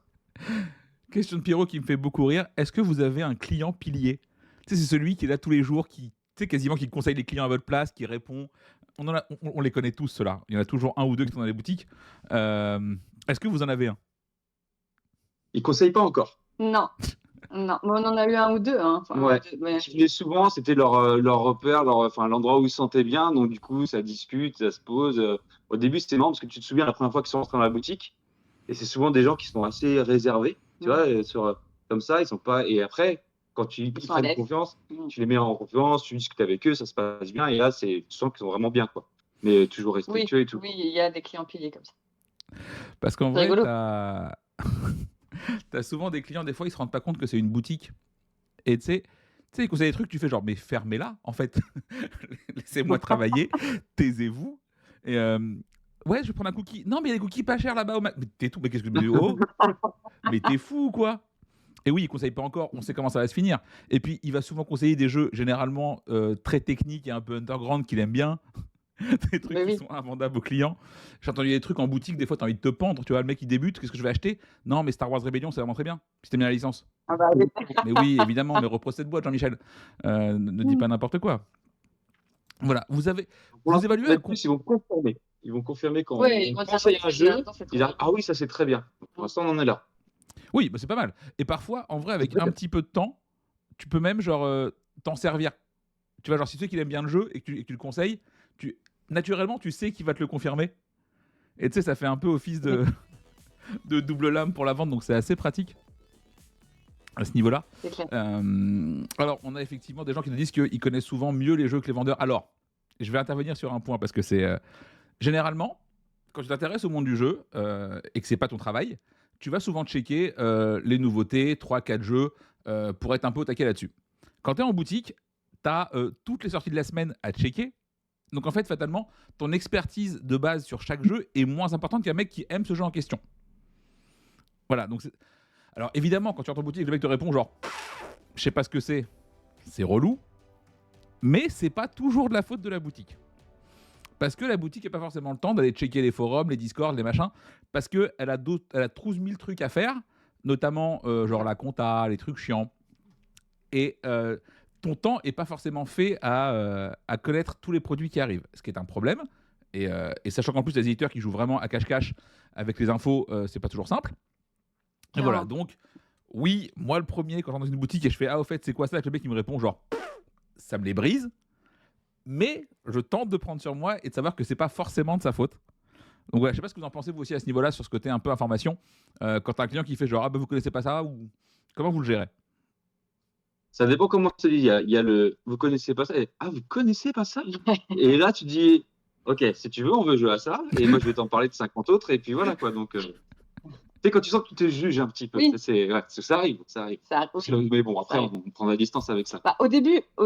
Question de Pierrot qui me fait beaucoup rire. Est-ce que vous avez un client pilier? Tu sais, c'est celui qui est là tous les jours, qui, tu sais, quasiment qui conseille les clients à votre place, qui répond. On les connaît tous, ceux-là. Il y en a toujours un ou deux qui sont dans les boutiques. Est-ce que vous en avez un? Ils conseillent pas encore. Non. Non, mais on en a eu un ou deux. Hein. Enfin, Ouais. deux, mais... Qui venaient souvent, c'était leur repère, enfin, l'endroit où ils se sentaient bien. Donc, du coup, ça discute, ça se pose. Au début, c'était marrant parce que tu te souviens la première fois qu'ils sont rentrés dans la boutique. Et c'est souvent des gens qui sont assez réservés, tu vois, comme ça. Ils sont pas. Et après, quand ils sont à prennent l'aise. confiance, tu les mets en confiance, tu discutes avec eux, ça se passe bien. Et là, tu sens qu'ils sont vraiment bien, quoi. Mais toujours respectueux et tout. Oui, il y a des clients piliers comme ça. Parce qu'en C'est vrai, rigolo. t'as souvent des clients, des fois, ils se rendent pas compte que c'est une boutique. Et tu sais, ils conseillent des trucs, tu fais genre, mais fermez-la, en fait. Laissez-moi travailler, taisez-vous. Et ouais, je vais prendre un cookie. Non, mais il y a des cookies pas chers là-bas. Mais t'es tout, mais qu'est-ce que tu me dis? Oh, mais t'es fou ou quoi? Et oui, il conseille pas encore, on sait comment ça va se finir. Et puis, il va souvent conseiller des jeux généralement très techniques et un peu underground qu'il aime bien. Des trucs Mais qui oui. sont invendables aux clients. J'ai entendu des trucs en boutique, des fois, t'as envie de te pendre. Tu vois, le mec, il débute, qu'est-ce que je vais acheter? Non, mais Star Wars Rebellion, c'est vraiment très bien. Si t'aimes bien la licence. Ah bah, oui. Mais oui, évidemment, mais reprends cette boîte, Jean-Michel. Ne dis pas n'importe quoi. Voilà, vous évaluez à Plus, ils vont confirmer. Ils vont confirmer quand Ouais, on moi, ça, conseille un jeu. c'est Ils disent ah oui, ça c'est très bien. Pour l'instant, on en est là. Oui, bah c'est pas mal. Et parfois, en vrai, avec un petit peu de temps, tu peux même genre t'en servir. Tu vois, genre si tu sais qu'il aime bien le jeu et que tu le conseilles, naturellement, tu sais qu'il va te le confirmer. Et tu sais, ça fait un peu office de double lame pour la vente, donc c'est assez pratique à ce niveau-là. C'est clair. Alors, on a effectivement des gens qui nous disent qu'ils connaissent souvent mieux les jeux que les vendeurs. Alors, je vais intervenir sur un point parce que c'est généralement, quand tu t'intéresses au monde du jeu et que c'est pas ton travail, tu vas souvent checker les nouveautés, 3-4 jeux pour être un peu au taquet là-dessus. Quand tu es en boutique, tu as toutes les sorties de la semaine à checker. Donc en fait, fatalement, ton expertise de base sur chaque jeu est moins importante qu'un mec qui aime ce jeu en question. Voilà, donc alors évidemment, quand tu rentres en boutique, le mec te répond genre « je sais pas ce que c'est relou », mais c'est pas toujours de la faute de la boutique. Parce que la boutique n'a pas forcément le temps d'aller checker les forums, les discords, les machins, parce qu'elle a 12 000 trucs à faire, notamment genre la compta, les trucs chiants. Et ton temps n'est pas forcément fait à connaître tous les produits qui arrivent, ce qui est un problème. Et sachant qu'en plus, les éditeurs qui jouent vraiment à cache-cache avec les infos, c'est pas toujours simple. Et voilà, donc, oui, moi le premier, quand j'entre dans une boutique et je fais « ah, au fait, c'est quoi ça ?» avec le mec qui me répond genre « ça me les brise », mais je tente de prendre sur moi et de savoir que c'est pas forcément de sa faute. Donc voilà, je sais pas ce que vous en pensez vous aussi à ce niveau-là, sur ce côté un peu information. Quand t'as un client qui fait genre « ah bah vous connaissez pas ça » ou comment vous le gérez? Ça dépend comment je te dis. Il y a le vous connaissez pas ça et ah, vous connaissez pas ça? Et là, tu dis, ok, si tu veux, on veut jouer à ça. Et moi, je vais t'en parler de 50 autres. Et puis voilà, quoi. Donc, tu sais, quand tu sens que tu te juges un petit peu, Oui, ouais, ça arrive, ça arrive. ça, Mais bon, ça après, arrive. on prend la distance avec ça. Bah, au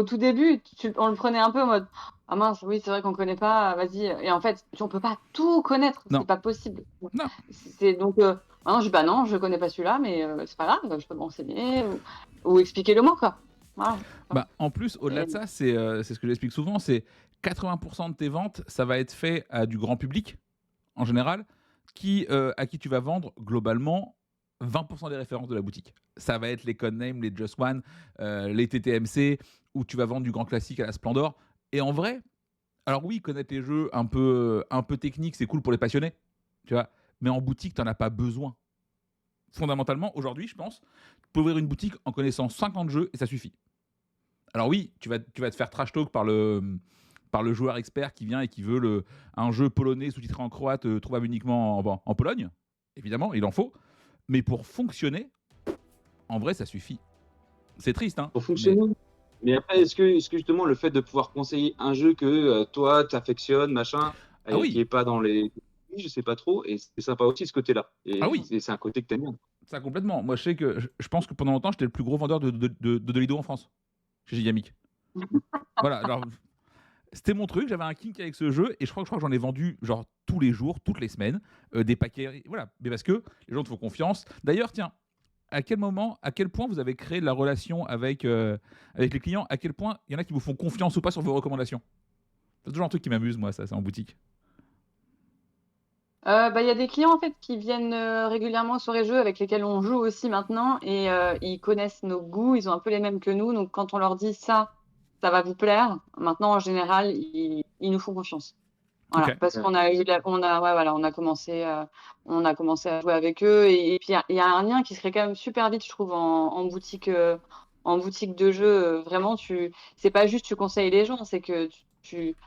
tout début, on le prenait un peu en mode: «Ah mince, oui, c'est vrai qu'on connaît pas, vas-y», et en fait, on peut pas tout connaître, c'est Non, pas possible. non. C'est donc maintenant je dis: «Bah non, je connais pas celui-là, mais c'est pas grave, je peux me renseigner ou expliquez-le moi, quoi». Voilà. Bah, en plus, au-delà Et de ça, c'est ce que j'explique souvent, c'est 80% de tes ventes, ça va être fait à du grand public, en général, à qui tu vas vendre globalement 20% des références de la boutique. Ça va être les Codename, les Just One, les TTMC, où tu vas vendre du grand classique à la Splendor. Et en vrai, alors oui, connaître les jeux un peu techniques, c'est cool pour les passionnés, tu vois. Mais en boutique, tu n'en as pas besoin. Fondamentalement, aujourd'hui, je pense, tu peux ouvrir une boutique en connaissant 50 jeux et ça suffit. Alors oui, tu vas te faire trash talk par le joueur expert qui vient et qui veut un jeu polonais sous-titré en croate trouvable uniquement en Pologne. Évidemment, il en faut. Mais pour fonctionner, en vrai, ça suffit. C'est triste, hein. Pour Mais fonctionner. Mais après, est-ce que justement, le fait de pouvoir conseiller un jeu que toi, t'affectionnes, machin, ah et qui oui, est pas dans les. Je sais pas trop, et c'est sympa aussi ce côté-là. ah Et oui, c'est un côté que t'aimes bien. ça complètement. Moi, je sais que je pense que pendant longtemps, j'étais le plus gros vendeur de Dolido en France, chez Gigamic. Voilà, alors c'était mon truc, j'avais un kink avec ce jeu et je crois que j'en ai vendu genre tous les jours, toutes les semaines, des paquets. Voilà, mais parce que les gens te font confiance. D'ailleurs, tiens, à quel moment, à quel point vous avez créé la relation avec les clients? À quel point il y en a qui vous font confiance ou pas sur vos recommandations? C'est toujours un truc qui m'amuse, moi, ça, c'est en boutique. bah, il y a des clients en fait qui viennent régulièrement aux soirées jeux avec lesquels on joue aussi maintenant, et ils connaissent nos goûts, ils ont un peu les mêmes que nous, donc quand on leur dit ça va vous plaire, maintenant en général ils nous font confiance. Ok. Voilà, parce qu'on a eu ouais, voilà, on a commencé à jouer avec eux, et puis il y a un lien qui se crée quand même super vite, je trouve, en boutique de jeux. Vraiment, c'est pas juste tu conseilles les gens, c'est que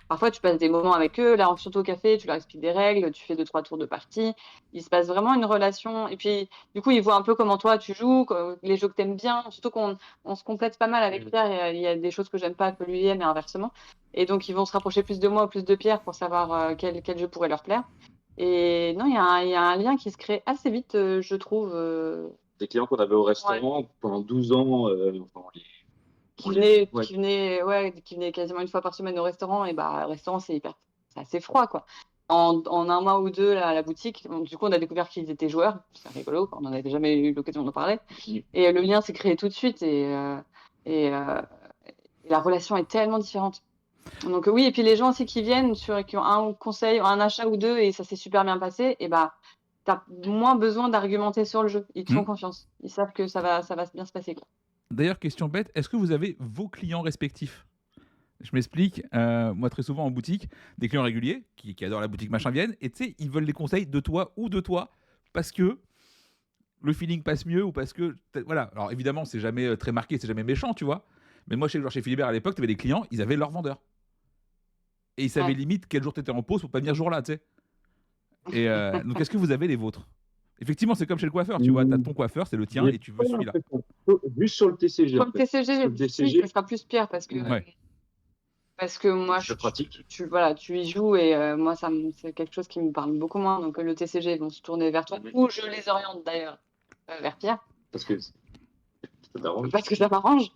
parfois tu passes des moments avec eux, là, surtout au café, tu leur expliques des règles, tu fais 2-3 tours de partie. Il se passe vraiment une relation, et puis du coup, ils voient un peu comment toi tu joues, les jeux que t'aimes bien, surtout qu'on se complète pas mal avec Pierre. Il y a des choses que j'aime pas que lui aime, et inversement. Et donc, ils vont se rapprocher plus de moi ou plus de Pierre pour savoir quel jeu pourrait leur plaire. Et non, il y a un lien qui se crée assez vite, je trouve. Des clients qu'on avait au Ouais. restaurant pendant 12 ans, enfin, ouais. Qui venaient quasiment une fois par semaine au restaurant. Et bah, au restaurant, c'est assez froid, quoi. En un mois ou deux, là, à la boutique, du coup, on a découvert qu'ils étaient joueurs. C'est rigolo, on n'en avait jamais eu l'occasion d'en parler. Et le lien s'est créé tout de suite. Et, euh, et la relation est tellement différente. Donc oui, et puis les gens aussi qui ont un conseil, un achat ou deux, et ça s'est super bien passé, et bah, tu as moins besoin d'argumenter sur le jeu. Ils te Hmm. font confiance. Ils savent que ça va bien se passer, quoi. D'ailleurs, question bête, est-ce que vous avez vos clients respectifs? Je m'explique, moi très souvent en boutique, des clients réguliers qui adorent la boutique machin viennent et tu sais, ils veulent les conseils de toi ou de toi parce que le feeling passe mieux ou parce que. Voilà, alors évidemment, c'est jamais très marqué, c'est jamais méchant, tu vois. Mais moi, chez Philibert à l'époque, tu avais des clients, ils avaient leur vendeur. Et ils savaient Ouais. limite quel jour tu étais en pause pour pas venir ce jour-là, tu sais. Et donc, est-ce que vous avez les vôtres? Effectivement, c'est comme chez le coiffeur, tu vois, tu as ton coiffeur, c'est le tien J'ai et tu veux pas celui-là. l'impression. Juste sur le TCG, Sur en le fait. Sur TCG, le si, ça TCG, sera plus Pierre ouais, Ouais. parce que moi, c'est pratique. voilà, tu y joues, et moi, c'est quelque chose qui me parle beaucoup moins. Donc le TCG, ils vont se tourner vers toi, ou je les oriente d'ailleurs vers Pierre. Parce que ça t'arrange. Parce que ça m'arrange.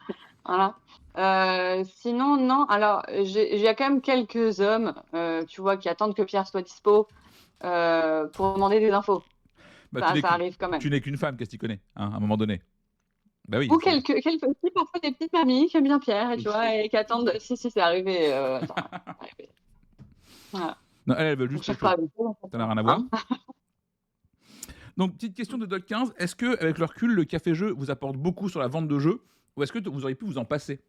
Voilà. Sinon, non. Alors, j'ai quand même quelques hommes, tu vois, qui attendent que Pierre soit dispo pour demander des infos. Bah, Ça arrive quand même. tu n'es qu'une femme, qu'est-ce que tu connais, hein, à un moment donné. Bah oui, Ou c'est. si, parfois des petites mamies qui aiment bien Pierre, et tu vois, et qui attendent. Si, c'est arrivé. C'est arrivé. Voilà. Non, elles veulent Donc, juste je quelque pas chose. avec eux, Ça n'a rien à voir. hein. Donc, petite question de Doc 15, est-ce que avec le recul, le café-jeu vous apporte beaucoup sur la vente de jeux ou est-ce que vous auriez pu vous en passer?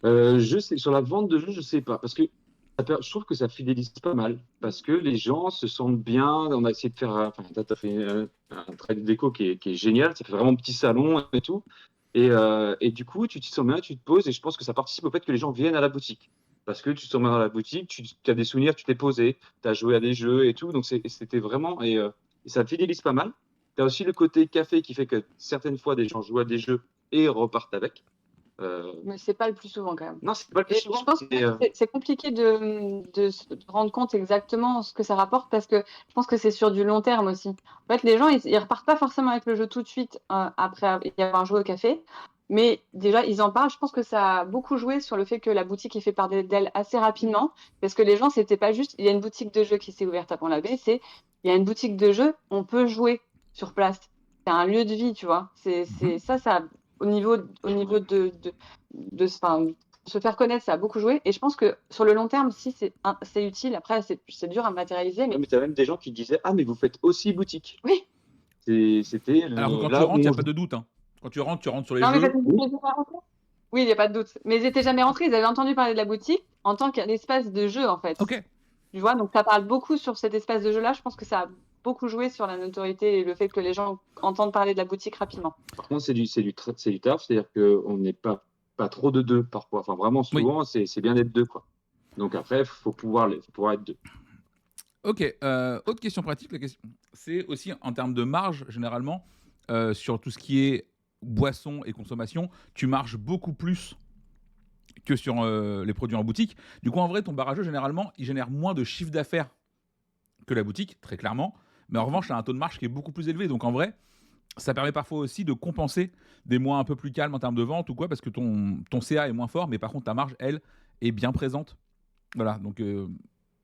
Je sais, sur la vente de jeux, je sais pas. Parce que je trouve que ça fidélise pas mal. Parce que les gens se sentent bien. On a essayé de faire. Enfin, t'as fait un travail de déco qui est génial. Ça fait vraiment petit salon et tout. Et du coup, tu t'y sens bien, tu te poses. Et je pense que ça participe au fait que les gens viennent à la boutique. Parce que tu te sens bien dans la boutique, tu as des souvenirs, tu t'es posé, tu as joué à des jeux et tout. Donc c'était vraiment. Et ça fidélise pas mal. Tu as aussi le côté café qui fait que certaines fois, des gens jouent à des jeux et repartent avec. Mais c'est pas le plus souvent quand même. Non, c'est pas le plus Et souvent. je pense que mais, c'est compliqué de se rendre compte exactement ce que ça rapporte parce que je pense que c'est sur du long terme aussi. En fait, les gens, ils repartent pas forcément avec le jeu tout de suite après y avoir joué au café, mais déjà, ils en parlent. Je pense que ça a beaucoup joué sur le fait que la boutique est fait par d'elle assez rapidement parce que les gens, c'était pas juste, il y a une boutique de jeux qui s'est ouverte à Pont-l'Abbé, c'est il y a une boutique de jeux, on peut jouer sur place. C'est un lieu de vie, tu vois. Ça, au niveau enfin, se faire connaître, ça a beaucoup joué. Et je pense que sur le long terme, si c'est utile, après, c'est dur à matérialiser, mais mais tu as même des gens qui disaient ah, mais vous faites aussi boutique. oui. C'était Alors que quand tu là où rentres, il n'y a on pas joue. de doute. Hein. Quand tu rentres sur les Non, mais parce jeux. qu'ils étaient jamais rentrés. Oui, il n'y a pas de doute. Mais ils n'étaient jamais rentrés. Ils avaient entendu parler de la boutique en tant qu'espace de jeu, en fait. Ok. Tu vois, donc ça parle beaucoup sur cet espace de jeu-là. Je pense que ça a beaucoup joué sur la notoriété et le fait que les gens entendent parler de la boutique rapidement. Par contre, c'est du taf, c'est-à-dire qu'on n'est pas trop de deux parfois. Enfin, vraiment, Oui. souvent, c'est bien d'être deux, quoi. Donc après, il faut pouvoir être deux. Ok. Autre question pratique. C'est aussi en termes de marge, généralement, sur tout ce qui est boisson et consommation, tu marges beaucoup plus que sur les produits en boutique. Du coup, en vrai, ton bar à jeu, généralement, il génère moins de chiffre d'affaires que la boutique, très clairement. Mais en revanche, tu as un taux de marge qui est beaucoup plus élevé. Donc en vrai, ça permet parfois aussi de compenser des mois un peu plus calmes en termes de vente ou quoi, parce que ton CA est moins fort, mais par contre, ta marge, elle, est bien présente. Voilà, donc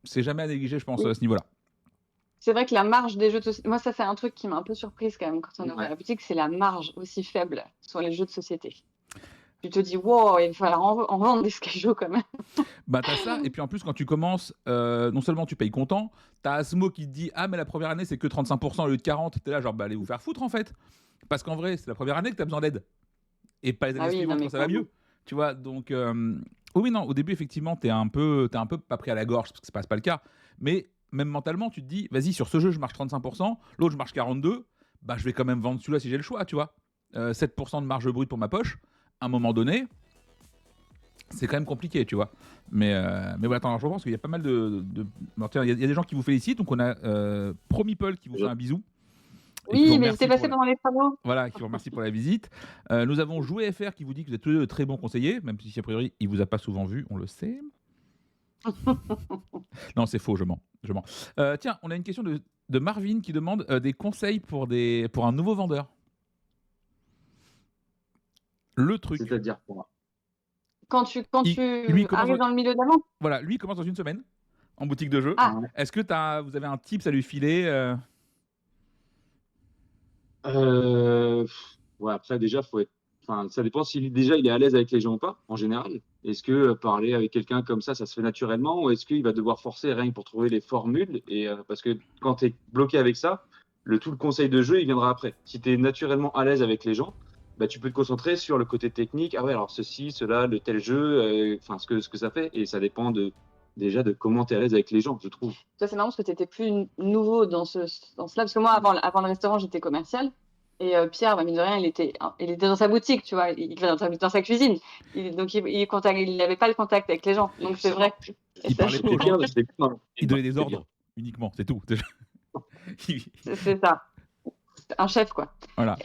c'est jamais à négliger, je pense, Oui. à ce niveau-là. C'est vrai que la marge des jeux de société, moi, ça, c'est un truc qui m'a un peu surprise quand même quand on a ouvert Ouais. la boutique, c'est la marge aussi faible sur les jeux de société. Tu te dis, wow, il va falloir en vendre des schedule quand même. Bah, t'as ça, et puis en plus, quand tu commences, non seulement tu payes content, t'as Asmo qui te dit ah, mais la première année, c'est que 35% au lieu de 40%. T'es là, genre, bah, allez vous faire foutre en fait. Parce qu'en vrai, c'est la première année que t'as besoin d'aide. Et pas les années Ah oui, non, suivantes mais quand ça va clairement. mieux. Tu vois, donc oui, non, au début, effectivement, t'es un peu pas pris à la gorge, parce que c'est pas le cas. Mais même mentalement, tu te dis, vas-y, sur ce jeu, je marche 35%, l'autre, je marche 42%, bah, je vais quand même vendre celui-là si j'ai le choix, tu vois. 7% de marge brute pour ma poche, à un moment donné, c'est quand même compliqué, tu vois. Mais voilà, attends, alors je pense qu'il y a pas mal alors, tiens, il y a des gens qui vous félicitent, donc on a Pro Meeple qui vous fait un bisou. Et qui vous Oui, mais j'étais remercie passée pendant les travaux. voilà, qui vous remercie pour la visite. Nous avons Joué FR qui vous dit que vous êtes tous les deux de très bons conseillers, même si a priori il vous a pas souvent vu, on le sait. Non, c'est faux, je mens. Tiens, on a une question de Marvin qui demande des conseils pour un nouveau vendeur. Le truc. C'est-à-dire pour moi. Quand tu Lui, commence arrives dans le milieu de la vente. voilà, lui il commence dans une semaine en boutique de jeux. Ah, Est-ce que vous avez un tips à lui filer Ouais, après, déjà, enfin, ça dépend si déjà il est à l'aise avec les gens ou pas, en général. Est-ce que parler avec quelqu'un comme ça se fait naturellement, ou est-ce qu'il va devoir forcer rien que pour trouver les formules parce que quand tu es bloqué avec ça, tout le conseil de jeu, il viendra après. Si tu es naturellement à l'aise avec les gens, bah, tu peux te concentrer sur le côté technique. Ah ouais, alors ceci, cela, le tel jeu, enfin, ce que ça fait. Et ça dépend déjà de comment tu es à l'aise avec les gens, je trouve. ça c'est marrant parce que tu étais plus nouveau dans ce sens-là. Parce que moi, avant le restaurant, j'étais commercial. Et Pierre, bah, mine de rien, il était dans sa boutique, tu vois, il était dans sa cuisine. Donc, il n'avait pas le contact avec les gens. Et Donc, c'est vrai. Il parlait pas aux gens, il donnait des C'est bien. ordres uniquement, c'est tout. C'est ça. C'est un chef, quoi. Voilà.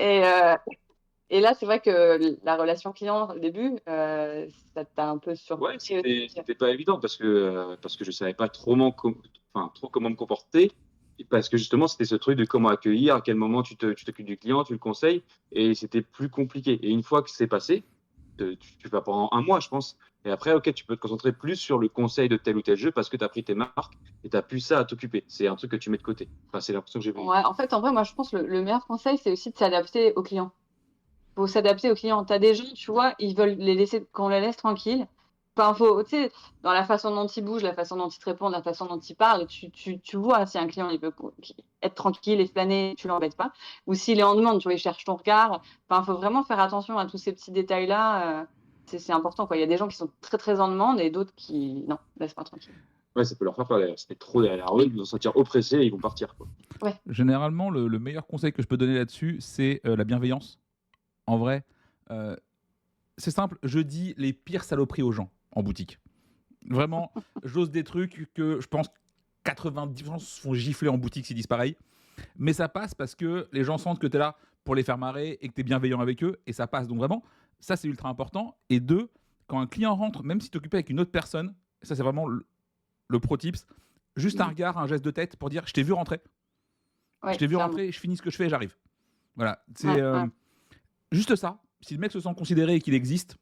Et là, c'est vrai que la relation client au début, ça t'a un peu surpris. Ouais, c'était pas évident parce que je savais pas trop comment me comporter. Parce que justement, c'était ce truc de comment accueillir, à quel moment tu t'occupes du client, tu le conseilles, et c'était plus compliqué. Et une fois que c'est passé, tu vas pendant un mois, je pense. Et après, ok, tu peux te concentrer plus sur le conseil de tel ou tel jeu parce que tu as pris tes marques et tu n'as plus ça à t'occuper. C'est un truc que tu mets de côté. Enfin, c'est l'impression que j'ai pris. Ouais, en fait, en vrai, moi, je pense que le meilleur conseil, c'est aussi de s'adapter aux clients. Faut s'adapter aux clients. Tu as des gens, tu vois, ils veulent qu'on les laisse tranquilles. Enfin, tu sais, dans la façon dont ils bougent, la façon dont ils te répondent, la façon dont ils parlent, tu vois si un client il veut être tranquille et se planer, tu l'embêtes pas. Ou s'il est en demande, tu vois, il cherche ton regard. Enfin, faut vraiment faire attention à tous ces petits détails-là. C'est important, quoi. Il y a des gens qui sont très, très en demande et d'autres qui, non, laisse pas tranquille. Ouais, ça peut leur faire peur d'ailleurs. C'était trop derrière la rue, ils vont se sentir oppressés et ils vont partir, quoi. Ouais. Généralement, le meilleur conseil que je peux donner là-dessus, c'est la bienveillance. En vrai, c'est simple, je dis les pires saloperies aux gens en boutique. Vraiment, j'ose des trucs que je pense 90% se font gifler en boutique s'ils disent pareil. Mais ça passe parce que les gens sentent que tu es là pour les faire marrer et que tu es bienveillant avec eux, et ça passe. Donc vraiment, ça c'est ultra important. Et deux, quand un client rentre, même si tu es occupé avec une autre personne, ça c'est vraiment le pro tips, juste un regard, un geste de tête pour dire je t'ai vu rentrer, Ouais, je t'ai vu clairement. rentrer, je finis ce que je fais et j'arrive. Voilà, c'est Ouais. juste ça. Si le mec se sent considéré et qu'il existe,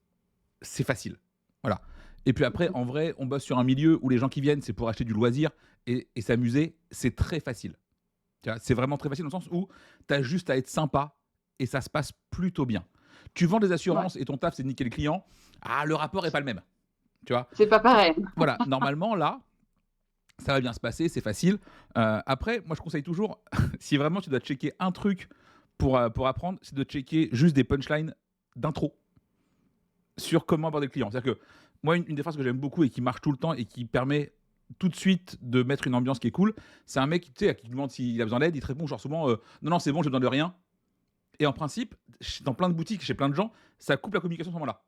c'est facile. Voilà. Et puis après, en vrai, on bosse sur un milieu où les gens qui viennent, c'est pour acheter du loisir et s'amuser. C'est très facile. Tu vois, c'est vraiment très facile dans le sens où tu as juste à être sympa et ça se passe plutôt bien. Tu vends des Ouais. assurances et ton taf, c'est de niquer le client. Ah, le rapport est pas le même. Tu vois, C'est pas pareil. voilà. Normalement, là, ça va bien se passer, c'est facile. Après, moi, je conseille toujours, si vraiment tu dois checker un truc pour apprendre, c'est de checker juste des punchlines d'intro sur comment aborder le client. C'est-à-dire que moi, une des phrases que j'aime beaucoup et qui marche tout le temps et qui permet tout de suite de mettre une ambiance qui est cool, c'est un mec, tu sais, à qui tu demandes s'il a besoin d'aide, il te répond genre souvent non, non, c'est bon, j'ai besoin de rien. Et en principe, dans plein de boutiques, chez plein de gens, ça coupe la communication à ce moment-là.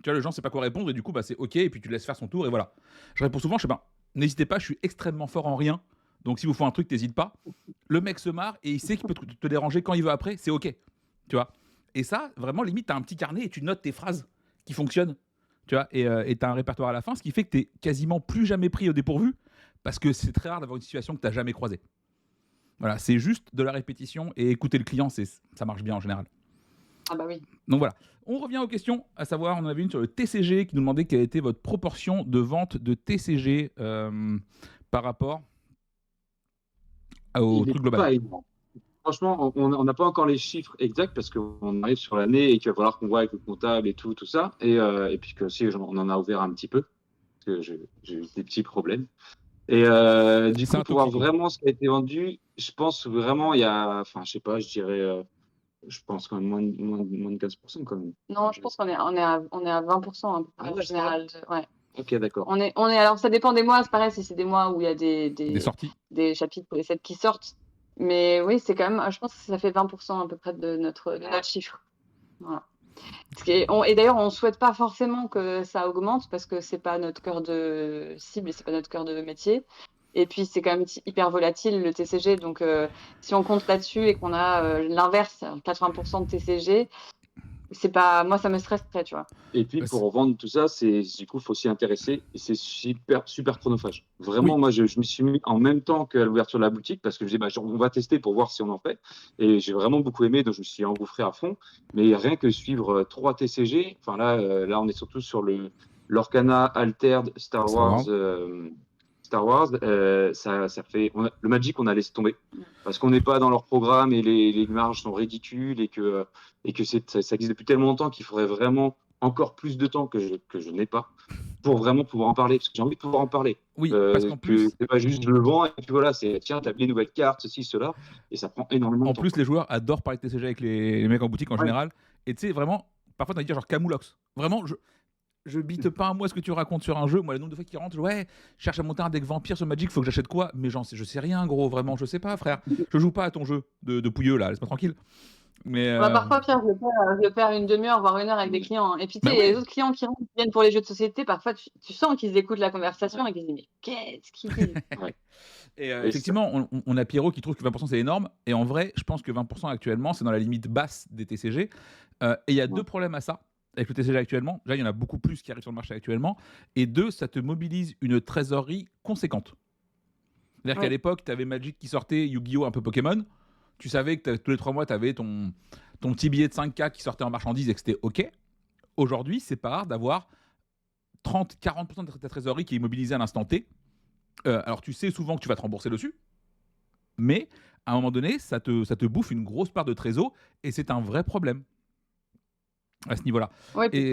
Tu vois, le gens ne sait pas quoi répondre et du coup, bah, c'est OK et puis tu laisses faire son tour et voilà. Je réponds souvent, je sais pas, n'hésitez pas, je suis extrêmement fort en rien. Donc s'il vous faut un truc, t'hésites pas. Le mec se marre et il sait qu'il peut te déranger quand il veut après, c'est OK. Tu vois. Et ça, vraiment, limite, t'as un petit carnet et tu notes tes phrases qui fonctionnent. Tu vois, et t'as un répertoire à la fin, ce qui fait que t'es quasiment plus jamais pris au dépourvu parce que c'est très rare d'avoir une situation que t'as jamais croisée. Voilà, c'est juste de la répétition et écouter le client, ça marche bien en général. Ah bah oui. Donc voilà. On revient aux questions, à savoir, on en avait une sur le TCG qui nous demandait quelle était votre proportion de vente de TCG par rapport au Il est truc global. pas énorme. Franchement, on n'a pas encore les chiffres exacts parce qu'on arrive sur l'année et qu'il va falloir qu'on voit avec le comptable et tout ça. Et puis que si on en a ouvert un petit peu, parce que j'ai eu des petits problèmes. Et du C'est coup, un pour voir toxico. vraiment ce qui a été vendu, je pense vraiment, il y a, enfin, je sais pas, je dirais, je pense quand même moins de 15% quand même. Non, je pense qu'on est à 20% à peu Ah près en ouais, ça va. général. Ouais. Ok, d'accord. Alors ça dépend des mois, c'est pareil si c'est des mois où il y a Des sorties. des chapitres pour les sets qui sortent. Mais oui, c'est quand même, je pense que ça fait 20% à peu près de notre chiffre. Voilà. Et d'ailleurs, on souhaite pas forcément que ça augmente parce que c'est pas notre cœur de cible et c'est pas notre cœur de métier. Et puis c'est quand même hyper volatile le TCG, donc si on compte là-dessus et qu'on a l'inverse, 80% de TCG, c'est pas, moi ça me stresserait, tu vois. Et puis, Bah, pour vendre tout ça, du coup, il faut s'y intéresser et c'est super chronophage. Vraiment, oui, moi, je m'y suis mis en même temps qu'à l'ouverture de la boutique parce que je dis, bah, on va tester pour voir si on en fait. Et j'ai vraiment beaucoup aimé, donc je me suis engouffré à fond. Mais rien que suivre 3 TCG, enfin là, on est surtout sur l'Orcana, Altered, Star Star Wars, Wars. ça fait. Le Magic, on a laissé tomber parce qu'on n'est pas dans leur programme et les marges sont ridicules et que ça existe depuis tellement longtemps qu'il faudrait vraiment encore plus de temps que je n'ai pas pour vraiment pouvoir en parler. Parce que j'ai envie de pouvoir en parler. Oui, parce qu'en Que plus, c'est pas juste je le vends et puis voilà, c'est tiens, t'as les nouvelles cartes, ceci, cela, et ça prend énormément de en temps, plus quoi. les joueurs adorent parler de TCG avec les mecs en boutique en Ouais. général. Et tu sais, vraiment, parfois, t'as envie de dire genre Camoulox. Vraiment, je bite pas un mot à ce que tu racontes sur un jeu. Moi, le nombre de fois qu'ils rentrent, ouais, je cherche à monter un deck vampire sur Magic, faut que j'achète quoi? Mais je sais rien, gros, vraiment, je sais pas, frère. Je joue pas à ton jeu de pouilleux là, laisse-moi tranquille. Mais Bah, parfois, Pierre, je le perds une demi-heure, voire une heure avec des clients, hein. Et puis, tu bah sais, ouais. les autres clients qui rentrent, qui viennent pour les jeux de société, parfois, tu sens qu'ils écoutent la conversation et qu'ils se disent, mais qu'est-ce qu'ils disent? Ouais. Et Et ça- effectivement, on a Pierrot qui trouve que 20% c'est énorme. Et en vrai, je pense que 20% actuellement, c'est dans la limite basse des TCG. Et il y a deux problèmes à ça avec le TCG actuellement. Déjà, il y en a beaucoup plus qui arrivent sur le marché actuellement. Et deux, ça te mobilise une trésorerie conséquente. C'est-à-dire qu'à Oui. l'époque, tu avais Magic qui sortait, Yu-Gi-Oh! Un peu Pokémon. Tu savais que tous les 3 mois, tu avais ton petit billet de 5K qui sortait en marchandises et que c'était OK. Aujourd'hui, c'est pas rare d'avoir 30-40% de ta trésorerie qui est immobilisée à l'instant T. Alors, tu sais souvent que tu vas te rembourser dessus, mais à un moment donné, ça te bouffe une grosse part de trésor et c'est un vrai problème à ce niveau-là. Ouais, puis Et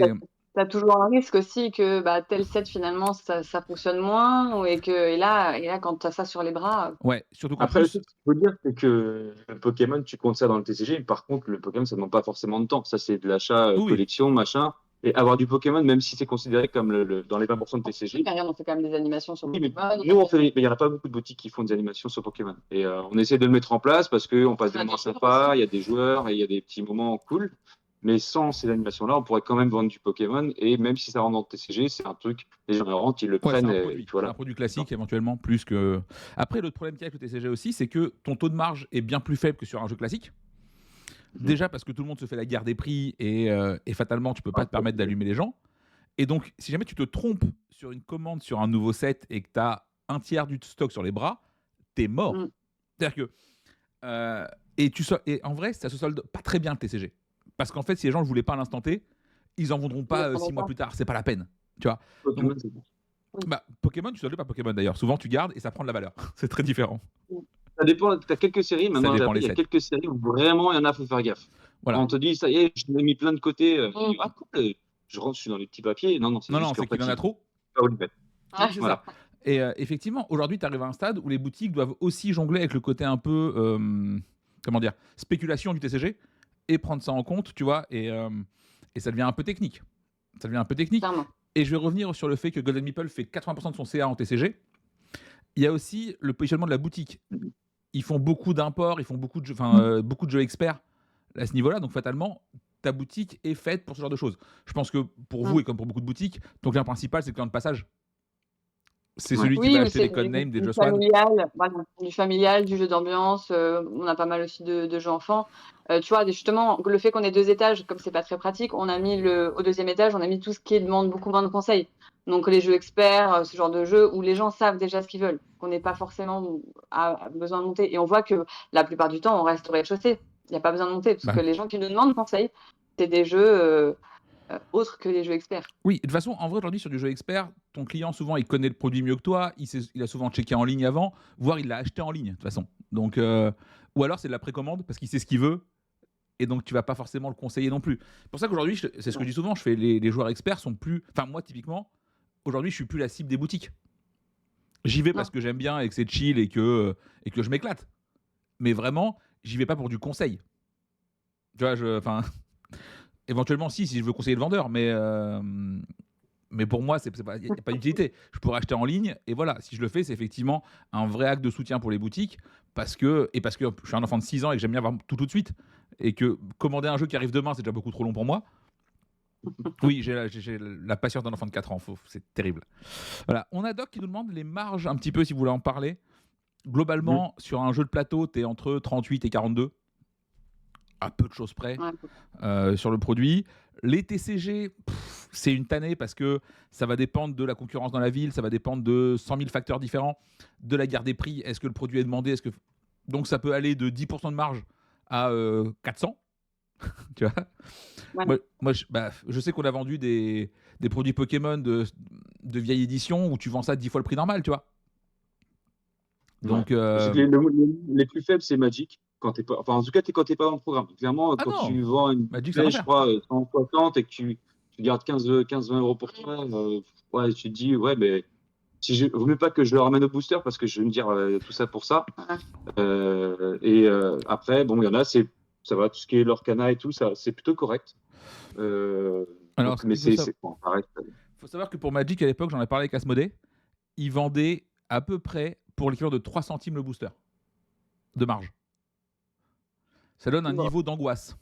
tu as toujours un risque aussi que bah, tel set, finalement, ça fonctionne moins. Et là, quand tu as ça sur les bras, ouais, surtout qu'en Après, le plus, truc qu'il faut dire, c'est que le Pokémon, tu comptes ça dans le TCG. Par contre, le Pokémon, ça ne demande pas forcément de temps. Ça, c'est de l'achat oui, oui. collection, machin. Et avoir du Pokémon, même si c'est considéré comme dans les 20% de TCG. regarde, on fait quand même des animations sur Oui, mais Pokémon. nous, mais il n'y en a pas beaucoup de boutiques qui font des animations sur Pokémon. Et on essaie de le mettre en place parce qu'on passe des On a moments des joueurs sympas, aussi. il y a des joueurs et il y a des petits moments cool. Mais sans ces animations-là, on pourrait quand même vendre du Pokémon. Et même si ça rentre dans le TCG, c'est un truc, les gens rentrent, ils le Ouais, c'est prennent. un Et produit. puis C'est voilà. un produit classique éventuellement, plus que. Après, le problème qu'il y a avec le TCG aussi, c'est que ton taux de marge est bien plus faible que sur un jeu classique. Déjà parce que tout le monde se fait la guerre des prix et fatalement, tu peux pas te permettre d'allumer les gens. Et donc, si jamais tu te trompes sur une commande sur un nouveau set et que tu as un tiers du stock sur les bras, t'es mort. Mm. C'est-à-dire que. Et en vrai, ça se solde pas très bien le TCG. Parce qu'en fait, si les gens ne le voulaient pas à l'instant T, ils en vendront Ils le pas prendront 6 mois pas. plus tard. C'est pas la peine. Tu vois. Pokémon, Donc, c'est bon. Pokémon, tu soldes pas Pokémon d'ailleurs. Souvent, tu gardes et ça prend de la valeur. C'est très différent. Ça dépend, tu as quelques séries, Ça maintenant, dépend il les y a sets. quelques séries où vraiment il y en a, faut faire gaffe. Voilà. Quand on te dit, ça y est, je l'ai mis plein de côté, cool, je rentre, je suis dans les petits papiers. Non, c'est Non, juste non, qu'en c'est qu'il fait, en a trop. pas où le mettre. Ouais, Oui, c'est Voilà. ça. Et effectivement, aujourd'hui, tu arrives à un stade où les boutiques doivent aussi jongler avec le côté un peu, comment dire, spéculation du TCG et prendre ça en compte, tu vois, et ça devient un peu technique. Ça devient un peu technique. clairement. Et je vais revenir sur le fait que Golden Meeple fait 80% de son CA en TCG. Il y a aussi le positionnement de la boutique. Ils font beaucoup d'imports, ils font beaucoup de jeux, beaucoup de jeux experts à ce niveau-là. Donc fatalement, ta boutique est faite pour ce genre de choses. Je pense que pour vous et comme pour beaucoup de boutiques, ton client principal, c'est le client de passage. C'est Ouais. celui qui Oui, va mais acheter c'est des codenames, des du Just One. familial, voilà, du familial, du jeu d'ambiance. On a pas mal aussi de jeux enfants. Tu vois, justement, le fait qu'on ait 2 étages, comme c'est pas très pratique, on a mis au deuxième étage, on a mis tout ce qui demande beaucoup moins de conseils. Donc les jeux experts, ce genre de jeux où les gens savent déjà ce qu'ils veulent, qu'on n'ait pas forcément besoin de monter. Et on voit que la plupart du temps, on reste au rez-de-chaussée. Il n'y a pas besoin de monter, parce Bah. que les gens qui nous demandent conseil, c'est des jeux autres que les jeux experts. Oui, de toute façon, en vrai, aujourd'hui, sur du jeu expert, ton client, souvent, il connaît le produit mieux que toi, il a souvent checké en ligne avant, voire il l'a acheté en ligne, de toute façon. Donc, ou alors, c'est de la précommande, parce qu'il sait ce qu'il veut, et donc tu vas pas forcément le conseiller non plus. C'est pour ça qu'aujourd'hui, c'est ce que je dis souvent, je fais les joueurs experts sont plus. Enfin, moi, typiquement, aujourd'hui, je suis plus la cible des boutiques. J'y vais Non. parce que j'aime bien et que c'est chill et que je m'éclate. Mais vraiment, j'y vais pas pour du conseil. Tu vois, enfin, éventuellement, si je veux conseiller le vendeur, mais pour moi, il n'y a pas d'utilité. Je pourrais acheter en ligne, et voilà, si je le fais, c'est effectivement un vrai acte de soutien pour les boutiques, parce que je suis un enfant de 6 ans et que j'aime bien avoir tout de suite, et que commander un jeu qui arrive demain, c'est déjà beaucoup trop long pour moi. Oui, j'ai la patience d'un enfant de 4 ans, c'est terrible. Voilà. On a Doc qui nous demande les marges un petit peu, si vous voulez en parler. Globalement, sur un jeu de plateau, tu es entre 38 et 42, à peu de choses près. Ouais. Sur le produit. Les TCG, c'est une tannée parce que ça va dépendre de la concurrence dans la ville, ça va dépendre de 100 000 facteurs différents, de la guerre des prix, est-ce que le produit est demandé, donc ça peut aller de 10% de marge à 400, tu vois. Ouais. Moi, je sais qu'on a vendu des produits Pokémon de vieille édition où tu vends ça 10 fois le prix normal, tu vois. Donc, C'est que les plus faibles, c'est Magic. Quand t'es pas, enfin, en tout cas, quand tu n'es pas dans le programme. Clairement, quand non, tu vends une Magic, c'est bouteille, je l'enfer. crois, 160 et que tu gardes 15-20 euros pour toi, ouais, tu te dis, ouais, mais vaut mieux pas que je le ramène au booster parce que je vais me dire tout ça pour ça. Après, bon, il y en a, ça va, tout ce qui est l'Orcana et tout, ça, c'est plutôt correct. Alors, Mais c'est bon, pareil. faut savoir que pour Magic, à l'époque, j'en ai parlé avec Asmodée, ils vendaient à peu près pour l'équivalent de 3 centimes le booster de marge. Ça donne un niveau d'angoisse.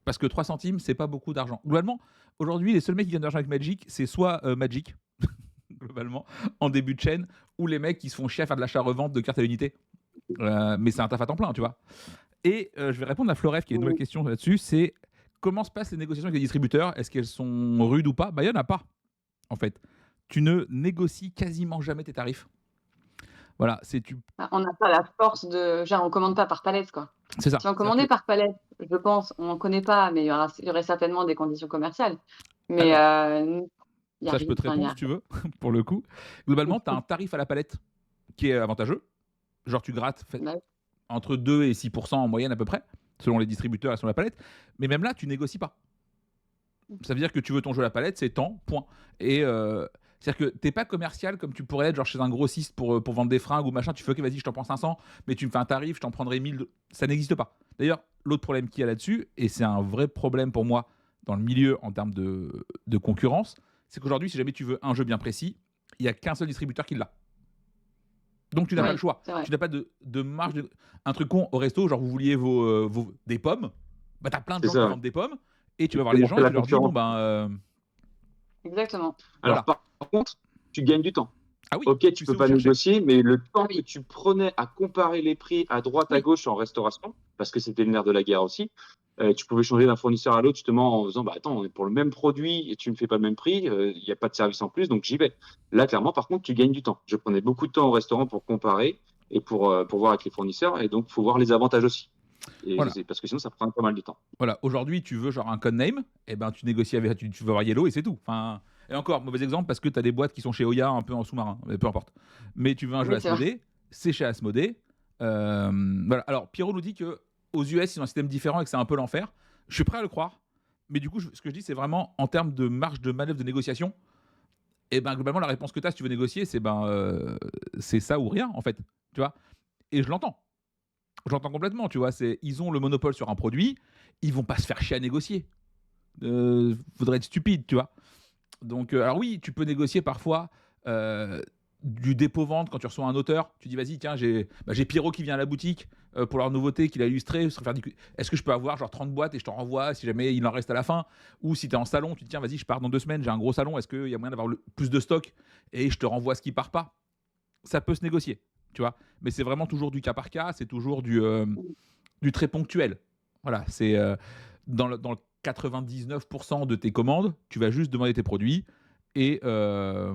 Parce que 3 centimes, c'est pas beaucoup d'argent. Globalement, aujourd'hui, les seuls mecs qui gagnent de l'argent avec Magic, c'est soit Magic, globalement, en début de chaîne, ou les mecs qui se font chier à faire de l'achat-revente de cartes à l'unité. Mais c'est un taf à temps plein, tu vois. Et je vais répondre à Floref qui a une nouvelle question là-dessus, c'est comment se passent les négociations avec les distributeurs? Est-ce qu'elles sont rudes ou pas? Bah, il n'y en a pas, en fait. Tu ne négocies quasiment jamais tes tarifs. Voilà, On n'a pas la force de. Genre, on commande pas par palette, quoi. C'est ça. Si on commandait par palette, je pense, on ne connaît pas, mais il y aurait certainement des conditions commerciales. Mais Ça, je peux te répondre si tu veux, pour le coup. Globalement, tu as un tarif à la palette qui est avantageux. Genre, tu grattes entre 2 et 6% en moyenne à peu près, selon les distributeurs et selon la palette. Mais même là, tu négocies pas. Ça veut dire que tu veux ton jeu à la palette, c'est tant, point. Et c'est-à-dire que t'es pas commercial comme tu pourrais être genre chez un grossiste pour vendre des fringues ou machin. Tu fais ok, vas-y, je t'en prends 500, mais tu me fais un tarif, je t'en prendrai 1000. Ça n'existe pas. D'ailleurs, l'autre problème qu'il y a là-dessus, et c'est un vrai problème pour moi dans le milieu en termes de concurrence, c'est qu'aujourd'hui, si jamais tu veux un jeu bien précis, il n'y a qu'un seul distributeur qui l'a. Donc tu n'as pas le choix. Tu n'as pas de marge. Un truc con au resto, genre vous vouliez des pommes, bah, tu as plein de C'est gens qui ça. vendent des pommes et tu vas voir C'est les montrer gens et la tu leur dis, bon, concurrence. ben, Exactement. Alors, voilà. par contre, tu gagnes du temps. Ah oui, Ok, tu tu sais peux où pas chercher. négocier, mais le temps Ah que oui. tu prenais à comparer les prix à droite, à Oui. gauche en restauration, parce que c'était le nerf de la guerre aussi, tu pouvais changer d'un fournisseur à l'autre justement en faisant, bah attends, on est pour le même produit et tu ne fais pas le même prix, il n'y a pas de service en plus, donc j'y vais. Là, clairement, par contre, tu gagnes du temps. Je prenais beaucoup de temps au restaurant pour comparer et pour voir avec les fournisseurs, et donc il faut voir les avantages aussi. Et Voilà. parce que sinon, ça prend pas mal de temps. Voilà. Aujourd'hui, tu veux genre un code name, et ben tu négocies avec, tu vas voir Yellow et c'est tout. Enfin, et encore, mauvais exemple parce que tu as des boîtes qui sont chez Oya un peu en sous-marin, mais peu importe. Mais tu veux un jeu Oui, c'est vrai. Asmodée, c'est chez Asmodée. Voilà. Alors, Pierrot nous dit que aux US, ils ont un système différent et que c'est un peu l'enfer. Je suis prêt à le croire, mais du coup, ce que je dis, c'est vraiment en termes de marge de manœuvre de négociation. Et ben globalement, la réponse que tu as si tu veux négocier, c'est ça ou rien en fait, tu vois. Et je l'entends. J'entends complètement, tu vois. Ils ont le monopole sur un produit, ils vont pas se faire chier à négocier. Faudrait être stupide, tu vois. Donc, alors oui, tu peux négocier parfois euh, du dépôt-vente quand tu reçois un auteur. Tu dis, vas-y, tiens, j'ai Pierrot qui vient à la boutique pour leur nouveauté qu'il a illustré. Est-ce que je peux avoir genre 30 boîtes et je t'en renvoie si jamais il en reste à la fin? Ou si tu es en salon, tu te dis, tiens, vas-y, je pars dans 2 semaines, j'ai un gros salon, est-ce qu'il y a moyen d'avoir plus de stock et je te renvoie ce qui part pas? Ça peut se négocier, tu vois. Mais c'est vraiment toujours du cas par cas, c'est toujours du très ponctuel. Voilà, c'est dans le 99% de tes commandes, tu vas juste demander tes produits et, euh,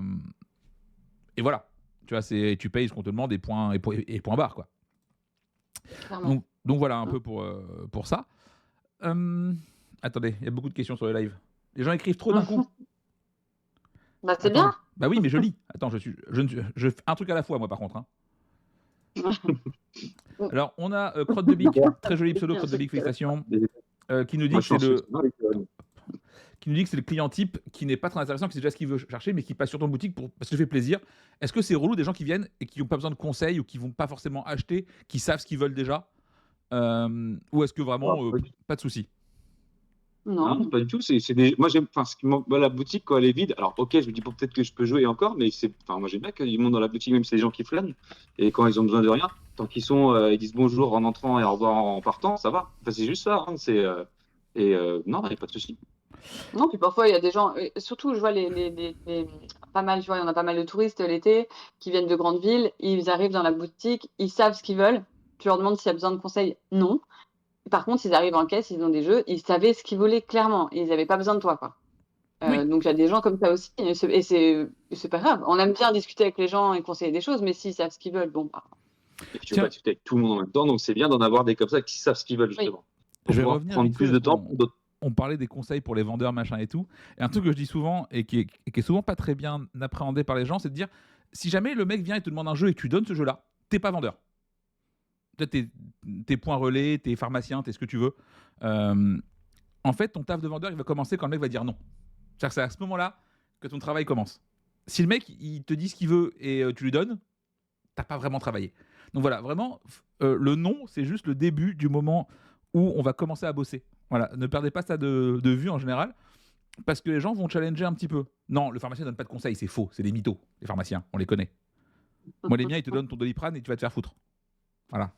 et voilà. Tu vois, tu payes ce qu'on te demande et point barre, quoi. Clairement. Donc voilà un peu pour ça. Attendez, il y a beaucoup de questions sur le live. Les gens écrivent trop d'un coup. Bah, c'est Attends, bien. bah oui, mais je lis. Attends, je fais un truc à la fois, moi, par contre. Hein. Alors, on a Crotte de Bic, très joli pseudo, Crotte de Bic, félicitations, qui nous dit Moi, que je suis c'est en le soutien. qui nous dit que c'est le client type qui n'est pas très intéressant, qui sait déjà ce qu'il veut chercher, mais qui passe sur ton boutique parce que ça fait plaisir. Est-ce que c'est relou des gens qui viennent et qui n'ont pas besoin de conseils ou qui vont pas forcément acheter, qui savent ce qu'ils veulent déjà ou est-ce que vraiment pas de souci? Non. Non, pas du tout. Moi, j'aime. Enfin, moi, la boutique, quand elle est vide, alors, ok, je me dis bon, peut-être que je peux jouer encore, mais enfin, moi, j'aime bien qu'ils montent dans la boutique, même si c'est des gens qui flânent. Et quand ils ont besoin de rien, tant qu'ils sont, ils disent bonjour en entrant et au revoir en partant, ça va. Enfin, c'est juste ça. Hein, non, il n'y a pas de souci. Non, puis parfois, il y a des gens, surtout, je vois pas mal, tu vois, il y en a pas mal de touristes l'été qui viennent de grandes villes, ils arrivent dans la boutique, ils savent ce qu'ils veulent. Tu leur demandes s'il y a besoin de conseils, non. Par contre, ils arrivent en caisse, ils ont des jeux, ils savaient ce qu'ils voulaient clairement, ils n'avaient pas besoin de toi, quoi. Oui. Donc il y a des gens comme ça aussi, et c'est pas grave. On aime bien discuter avec les gens et conseiller des choses, mais s'ils savent ce qu'ils veulent, bon, bah, Et puis, tu veux pas Tiens, discuter avec tout le monde en même temps, donc c'est bien d'en avoir des comme ça qui savent ce qu'ils veulent, oui. justement. Pour je vais pouvoir revenir prendre vite fait plus de parce temps pour d'autres. qu'on parlait des conseils pour les vendeurs, machin et tout. Et un truc que je dis souvent et qui est souvent pas très bien appréhendé par les gens, c'est de dire si jamais le mec vient et te demande un jeu et que tu donnes ce jeu-là, t'es pas vendeur. T'es points relais, t'es pharmacien, t'es ce que tu veux. Euh, En fait, ton taf de vendeur, il va commencer quand le mec va dire non. C'est-à-dire que c'est à ce moment-là que ton travail commence. Si le mec, il te dit ce qu'il veut et tu lui donnes, t'as pas vraiment travaillé. Donc voilà, vraiment, le non, c'est juste le début du moment où on va commencer à bosser. Voilà, ne perdez pas ça de vue en général, parce que les gens vont challenger un petit peu. Non, le pharmacien ne donne pas de conseils, c'est faux, c'est des mythos, les pharmaciens, on les connaît. Moi, les miens, ils te donnent ton Doliprane et tu vas te faire foutre. Voilà.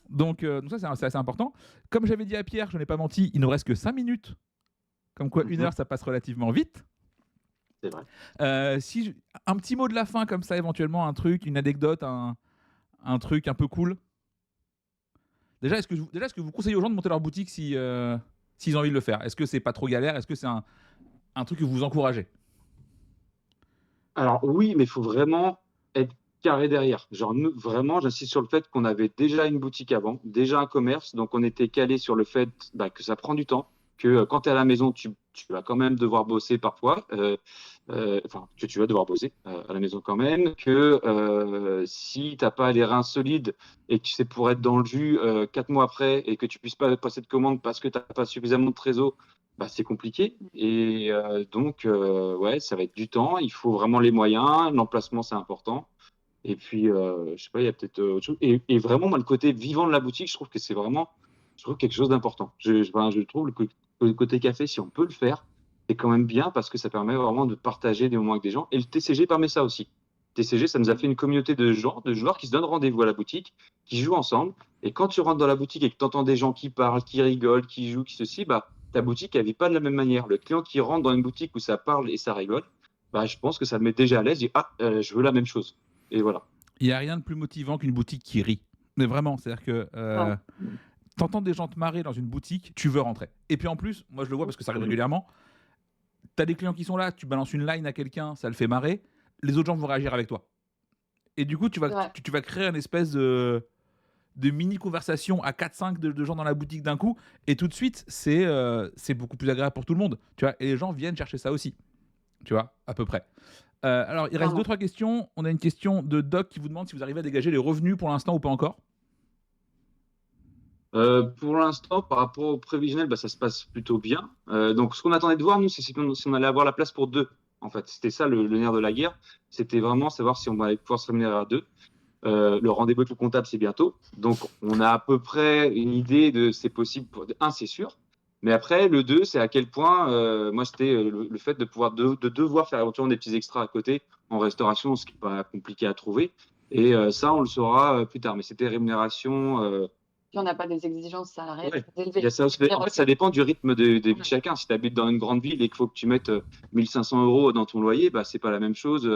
Donc ça, c'est assez important. Comme j'avais dit à Pierre, je n'ai pas menti, il ne reste que 5 minutes. Comme quoi, 1 heure, ça passe relativement vite. C'est vrai. Un petit mot de la fin, comme ça, éventuellement, un truc, une anecdote, un truc un peu cool. Déjà, est-ce que vous conseillez aux gens de monter leur boutique s'ils ont envie de le faire? Est-ce que c'est pas trop galère? Est-ce que c'est un truc que vous encouragez? Alors oui, mais il faut vraiment être carré derrière. Genre, nous, vraiment, j'insiste sur le fait qu'on avait déjà une boutique avant, déjà un commerce, donc on était calé sur le fait que ça prend du temps, que quand tu es à la maison, tu vas quand même devoir bosser parfois, enfin, que tu vas devoir bosser à la maison quand même, que si tu n'as pas les reins solides et que c'est pour être dans le jus 4 mois après et que tu puisses pas passer de commande parce que tu n'as pas suffisamment de trésor, bah, c'est compliqué. Et donc, ouais, ça va être du temps. Il faut vraiment les moyens. L'emplacement, c'est important. Et puis, je sais pas, il y a peut-être autre chose. Et vraiment, moi, le côté vivant de la boutique, je trouve que c'est vraiment quelque chose d'important. Enfin, je trouve le côté café, si on peut le faire, c'est quand même bien parce que ça permet vraiment de partager des moments avec des gens. Et le TCG permet ça aussi. TCG, ça nous a fait une communauté de gens, de joueurs qui se donnent rendez-vous à la boutique, qui jouent ensemble. Et quand tu rentres dans la boutique et que tu entends des gens qui parlent, qui rigolent, qui jouent, qui ceci, bah, ta boutique, elle vit pas de la même manière. Le client qui rentre dans une boutique où ça parle et ça rigole, bah, je pense que ça le met déjà à l'aise. Il dit, ah, je veux la même chose. Et voilà. Il n'y a rien de plus motivant qu'une boutique qui rit. Mais vraiment, c'est-à-dire que Ouais. t'entends des gens te marrer dans une boutique, tu veux rentrer. Et puis en plus, moi je le vois parce que ça arrive Mhm. régulièrement, t'as des clients qui sont là, tu balances une line à quelqu'un, ça le fait marrer, les autres gens vont réagir avec toi. Et du coup, tu vas, C'est vrai. tu vas créer une espèce de mini-conversation à 4-5 de gens dans la boutique d'un coup, et tout de suite, c'est beaucoup plus agréable pour tout le monde. Tu vois, et les gens viennent chercher ça aussi. Tu vois, à peu près. Alors, il reste Clairement. 2-3 questions. On a une question de Doc qui vous demande si vous arrivez à dégager les revenus pour l'instant ou pas encore. Pour l'instant, par rapport au prévisionnel, bah, ça se passe plutôt bien. Donc, ce qu'on attendait de voir, nous, c'est si on allait avoir la place pour deux. En fait, c'était ça le nerf de la guerre. C'était vraiment savoir si on allait pouvoir se rémunérer à deux. Le rendez-vous avec le comptable, c'est bientôt. Donc, on a à peu près une idée de c'est possible. Un, c'est sûr. Mais après, le deux, c'est à quel point, moi, c'était le fait de pouvoir de devoir faire éventuellement des petits extras à côté en restauration, ce qui n'est pas compliqué à trouver. Et ça, on le saura plus tard. Mais c'était rémunération. Puis on n'a pas des exigences salariales Ouais. très Il y élevées. a ça aussi. En fait, ça dépend du rythme de vie de chacun. Si tu habites dans une grande ville et qu'il faut que tu mettes 1500 € dans ton loyer, bah, c'est pas la même chose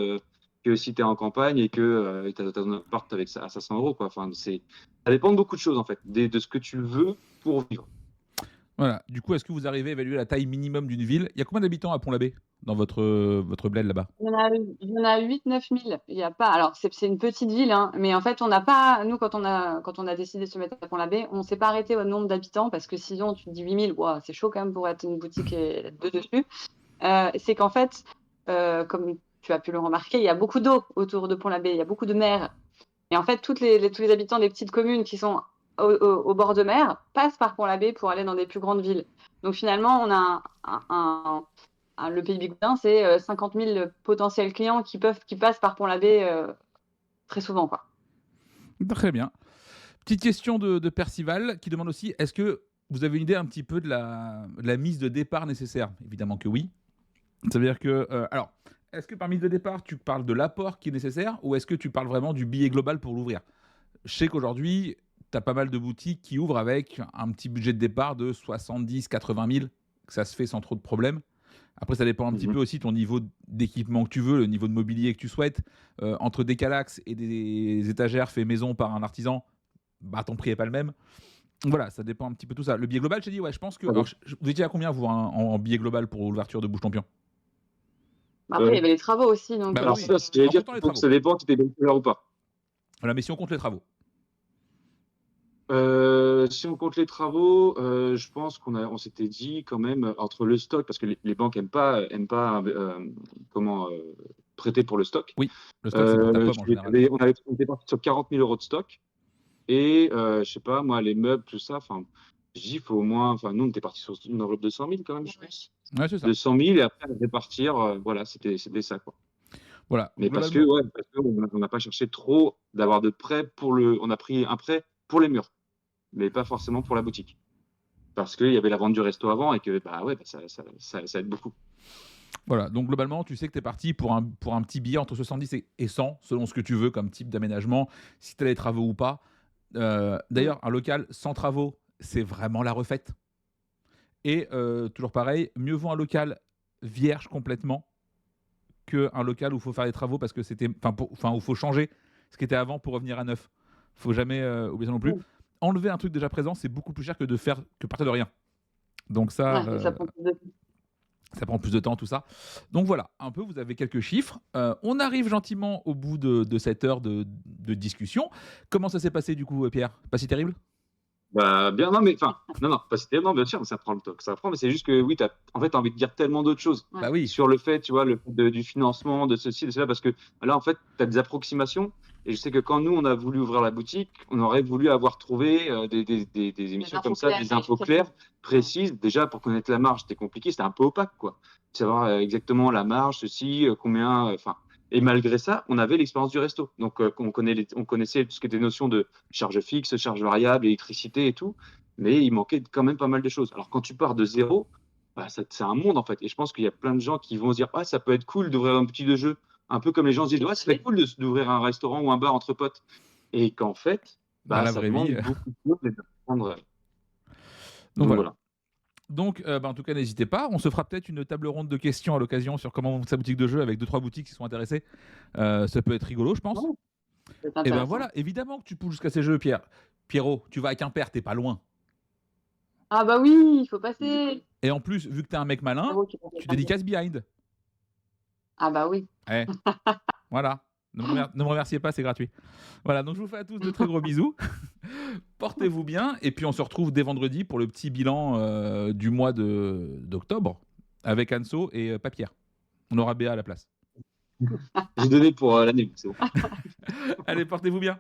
que si tu es en campagne et que tu as ton appart avec ça à 500 €, quoi. Enfin, ça dépend de beaucoup de choses, en fait, de ce que tu veux pour vivre. Voilà. Du coup, est-ce que vous arrivez à évaluer la taille minimum d'une ville? Il y a combien d'habitants à Pont-l'Abbé dans votre bled là-bas? Il y en a 8-9 000. Il y a pas, alors c'est une petite ville, hein, mais en fait, on n'a pas, nous, quand on a décidé de se mettre à Pont-l'Abbé, on s'est pas arrêté au nombre d'habitants parce que sinon, tu te dis 8 000, ouah, c'est chaud quand même pour être une boutique et deux dessus. C'est qu'en fait, comme tu as pu le remarquer, il y a beaucoup d'eau autour de Pont-l'Abbé, il y a beaucoup de mer. Et en fait, tous les habitants des petites communes qui sont au bord de mer passent par Pont-l'Abbé pour aller dans des plus grandes villes. Donc finalement, on a le Pays Bigoudin, c'est 50 000 potentiels clients qui passent par Pont-l'Abbé très souvent, quoi. Très bien. Petite question de Percival qui demande aussi, est-ce que vous avez une idée un petit peu de la mise de départ nécessaire? Évidemment que oui. Ça veut dire que... alors, est-ce que par mise de départ, tu parles de l'apport qui est nécessaire ou est-ce que tu parles vraiment du billet global pour l'ouvrir? Je sais qu'aujourd'hui, tu as pas mal de boutiques qui ouvrent avec un petit budget de départ de 70-80 000, que ça se fait sans trop de problèmes. Après, ça dépend un petit Mhm. peu aussi de ton niveau d'équipement que tu veux, le niveau de mobilier que tu souhaites. Entre des calax et des étagères fait maison par un artisan, bah, ton prix n'est pas le même. Voilà, ça dépend un petit peu tout ça. Le billet global, j'ai dit, ouais, je pense que... Alors, vous étiez à combien, vous, en billet global pour l'ouverture de Bouche Champion? Après, il y avait les travaux aussi, donc Bah Alors, oui, ça, j'allais en dire comptant les que travaux. ça dépend si tu es bachelor ou pas. Voilà, mais si on compte les travaux. Si on compte les travaux, je pense on s'était dit quand même entre le stock, parce que les banques aiment pas prêter pour le stock. Oui, le stock, c'est pour ta pomme en général. On était parti sur 40 000 € de stock. Et je sais pas, moi, les meubles, tout ça, enfin, je dis, il faut au moins, enfin, nous, on était parti sur une enveloppe de 100 000 quand même, je pense. Ouais, c'est ça. 200 000 et après, répartir, voilà, c'était ça, quoi. Voilà, Mais parce que, globalement. ouais, parce qu'on n'a pas cherché trop d'avoir de prêt on a pris un prêt pour les murs, mais pas forcément pour la boutique. Parce qu'il y avait la vente du resto avant et que, bah ouais, bah, ça aide beaucoup. Voilà, donc globalement, tu sais que tu es parti pour un petit billet entre 70 et 100, selon ce que tu veux comme type d'aménagement, si tu as les travaux ou pas. D'ailleurs, un local sans travaux, c'est vraiment la refaite. Et toujours pareil, mieux vaut un local vierge complètement qu'un local où il faut faire les travaux parce que c'était, où il faut changer ce qui était avant pour revenir à neuf. Faut jamais oublier ça non plus. Mm. Enlever un truc déjà présent, c'est beaucoup plus cher que partir de rien. Donc ça, Ouais, et ça prend plus de temps. ça prend plus de temps, tout ça. Donc voilà, un peu, vous avez quelques chiffres. On arrive gentiment au bout de cette heure de discussion. Comment ça s'est passé du coup, Pierre? Pas si terrible? Bah, bien, non, mais, enfin, non, pas c'était, non, bien sûr, ça prend le temps que ça prend, mais c'est juste que, oui, en fait, t'as envie de dire tellement d'autres choses. Ouais. Bah oui. Sur le fait, tu vois, du financement, de ceci, de cela, parce que là, en fait, tu as des approximations. Et je sais que quand nous, on a voulu ouvrir la boutique, on aurait voulu avoir trouvé des émissions comme ça, des infos claires, précises. Déjà, pour connaître la marge, c'était compliqué, c'était un peu opaque, quoi. Savoir exactement la marge, ceci, combien, enfin. Et malgré ça, on avait l'expérience du resto. Donc, on connaissait tout ce qui était notion de charges fixes, charges variables, électricité et tout. Mais il manquait quand même pas mal de choses. Alors, quand tu pars de zéro, bah, c'est un monde en fait. Et je pense qu'il y a plein de gens qui vont se dire, ah, ça peut être cool d'ouvrir un petit de jeu un peu comme les gens se disent, ouais, c'est cool d'ouvrir un restaurant ou un bar entre potes. Et qu'en fait, Dans la ça vraie demande vie. beaucoup de choses et d'apprendre. Donc voilà. voilà. Donc, en tout cas, n'hésitez pas. On se fera peut-être une table ronde de questions à l'occasion sur comment monter sa boutique de jeux avec 2-3 boutiques qui sont intéressées. Ça peut être rigolo, je pense. Ouais, c'est Et ben intéressant. voilà, évidemment que tu poules jusqu'à ces jeux, Pierre. Pierrot, tu vas à Quimper, t'es pas loin. Ah bah oui, il faut passer. Et en plus, vu que t'es un mec malin, Bravo, tu passes tu pas bien. dédicaces Behind. Ah bah oui. Eh, voilà. Ne me remerciez pas, c'est gratuit. Voilà, donc je vous fais à tous de très gros bisous. Portez-vous bien. Et puis on se retrouve dès vendredi pour le petit bilan du mois d'octobre avec Anso et pas Pierre. On aura Béa à la place. J'ai donné pour l'année, c'est bon. Allez, portez-vous bien.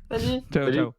Salut. Ciao, Salut. ciao.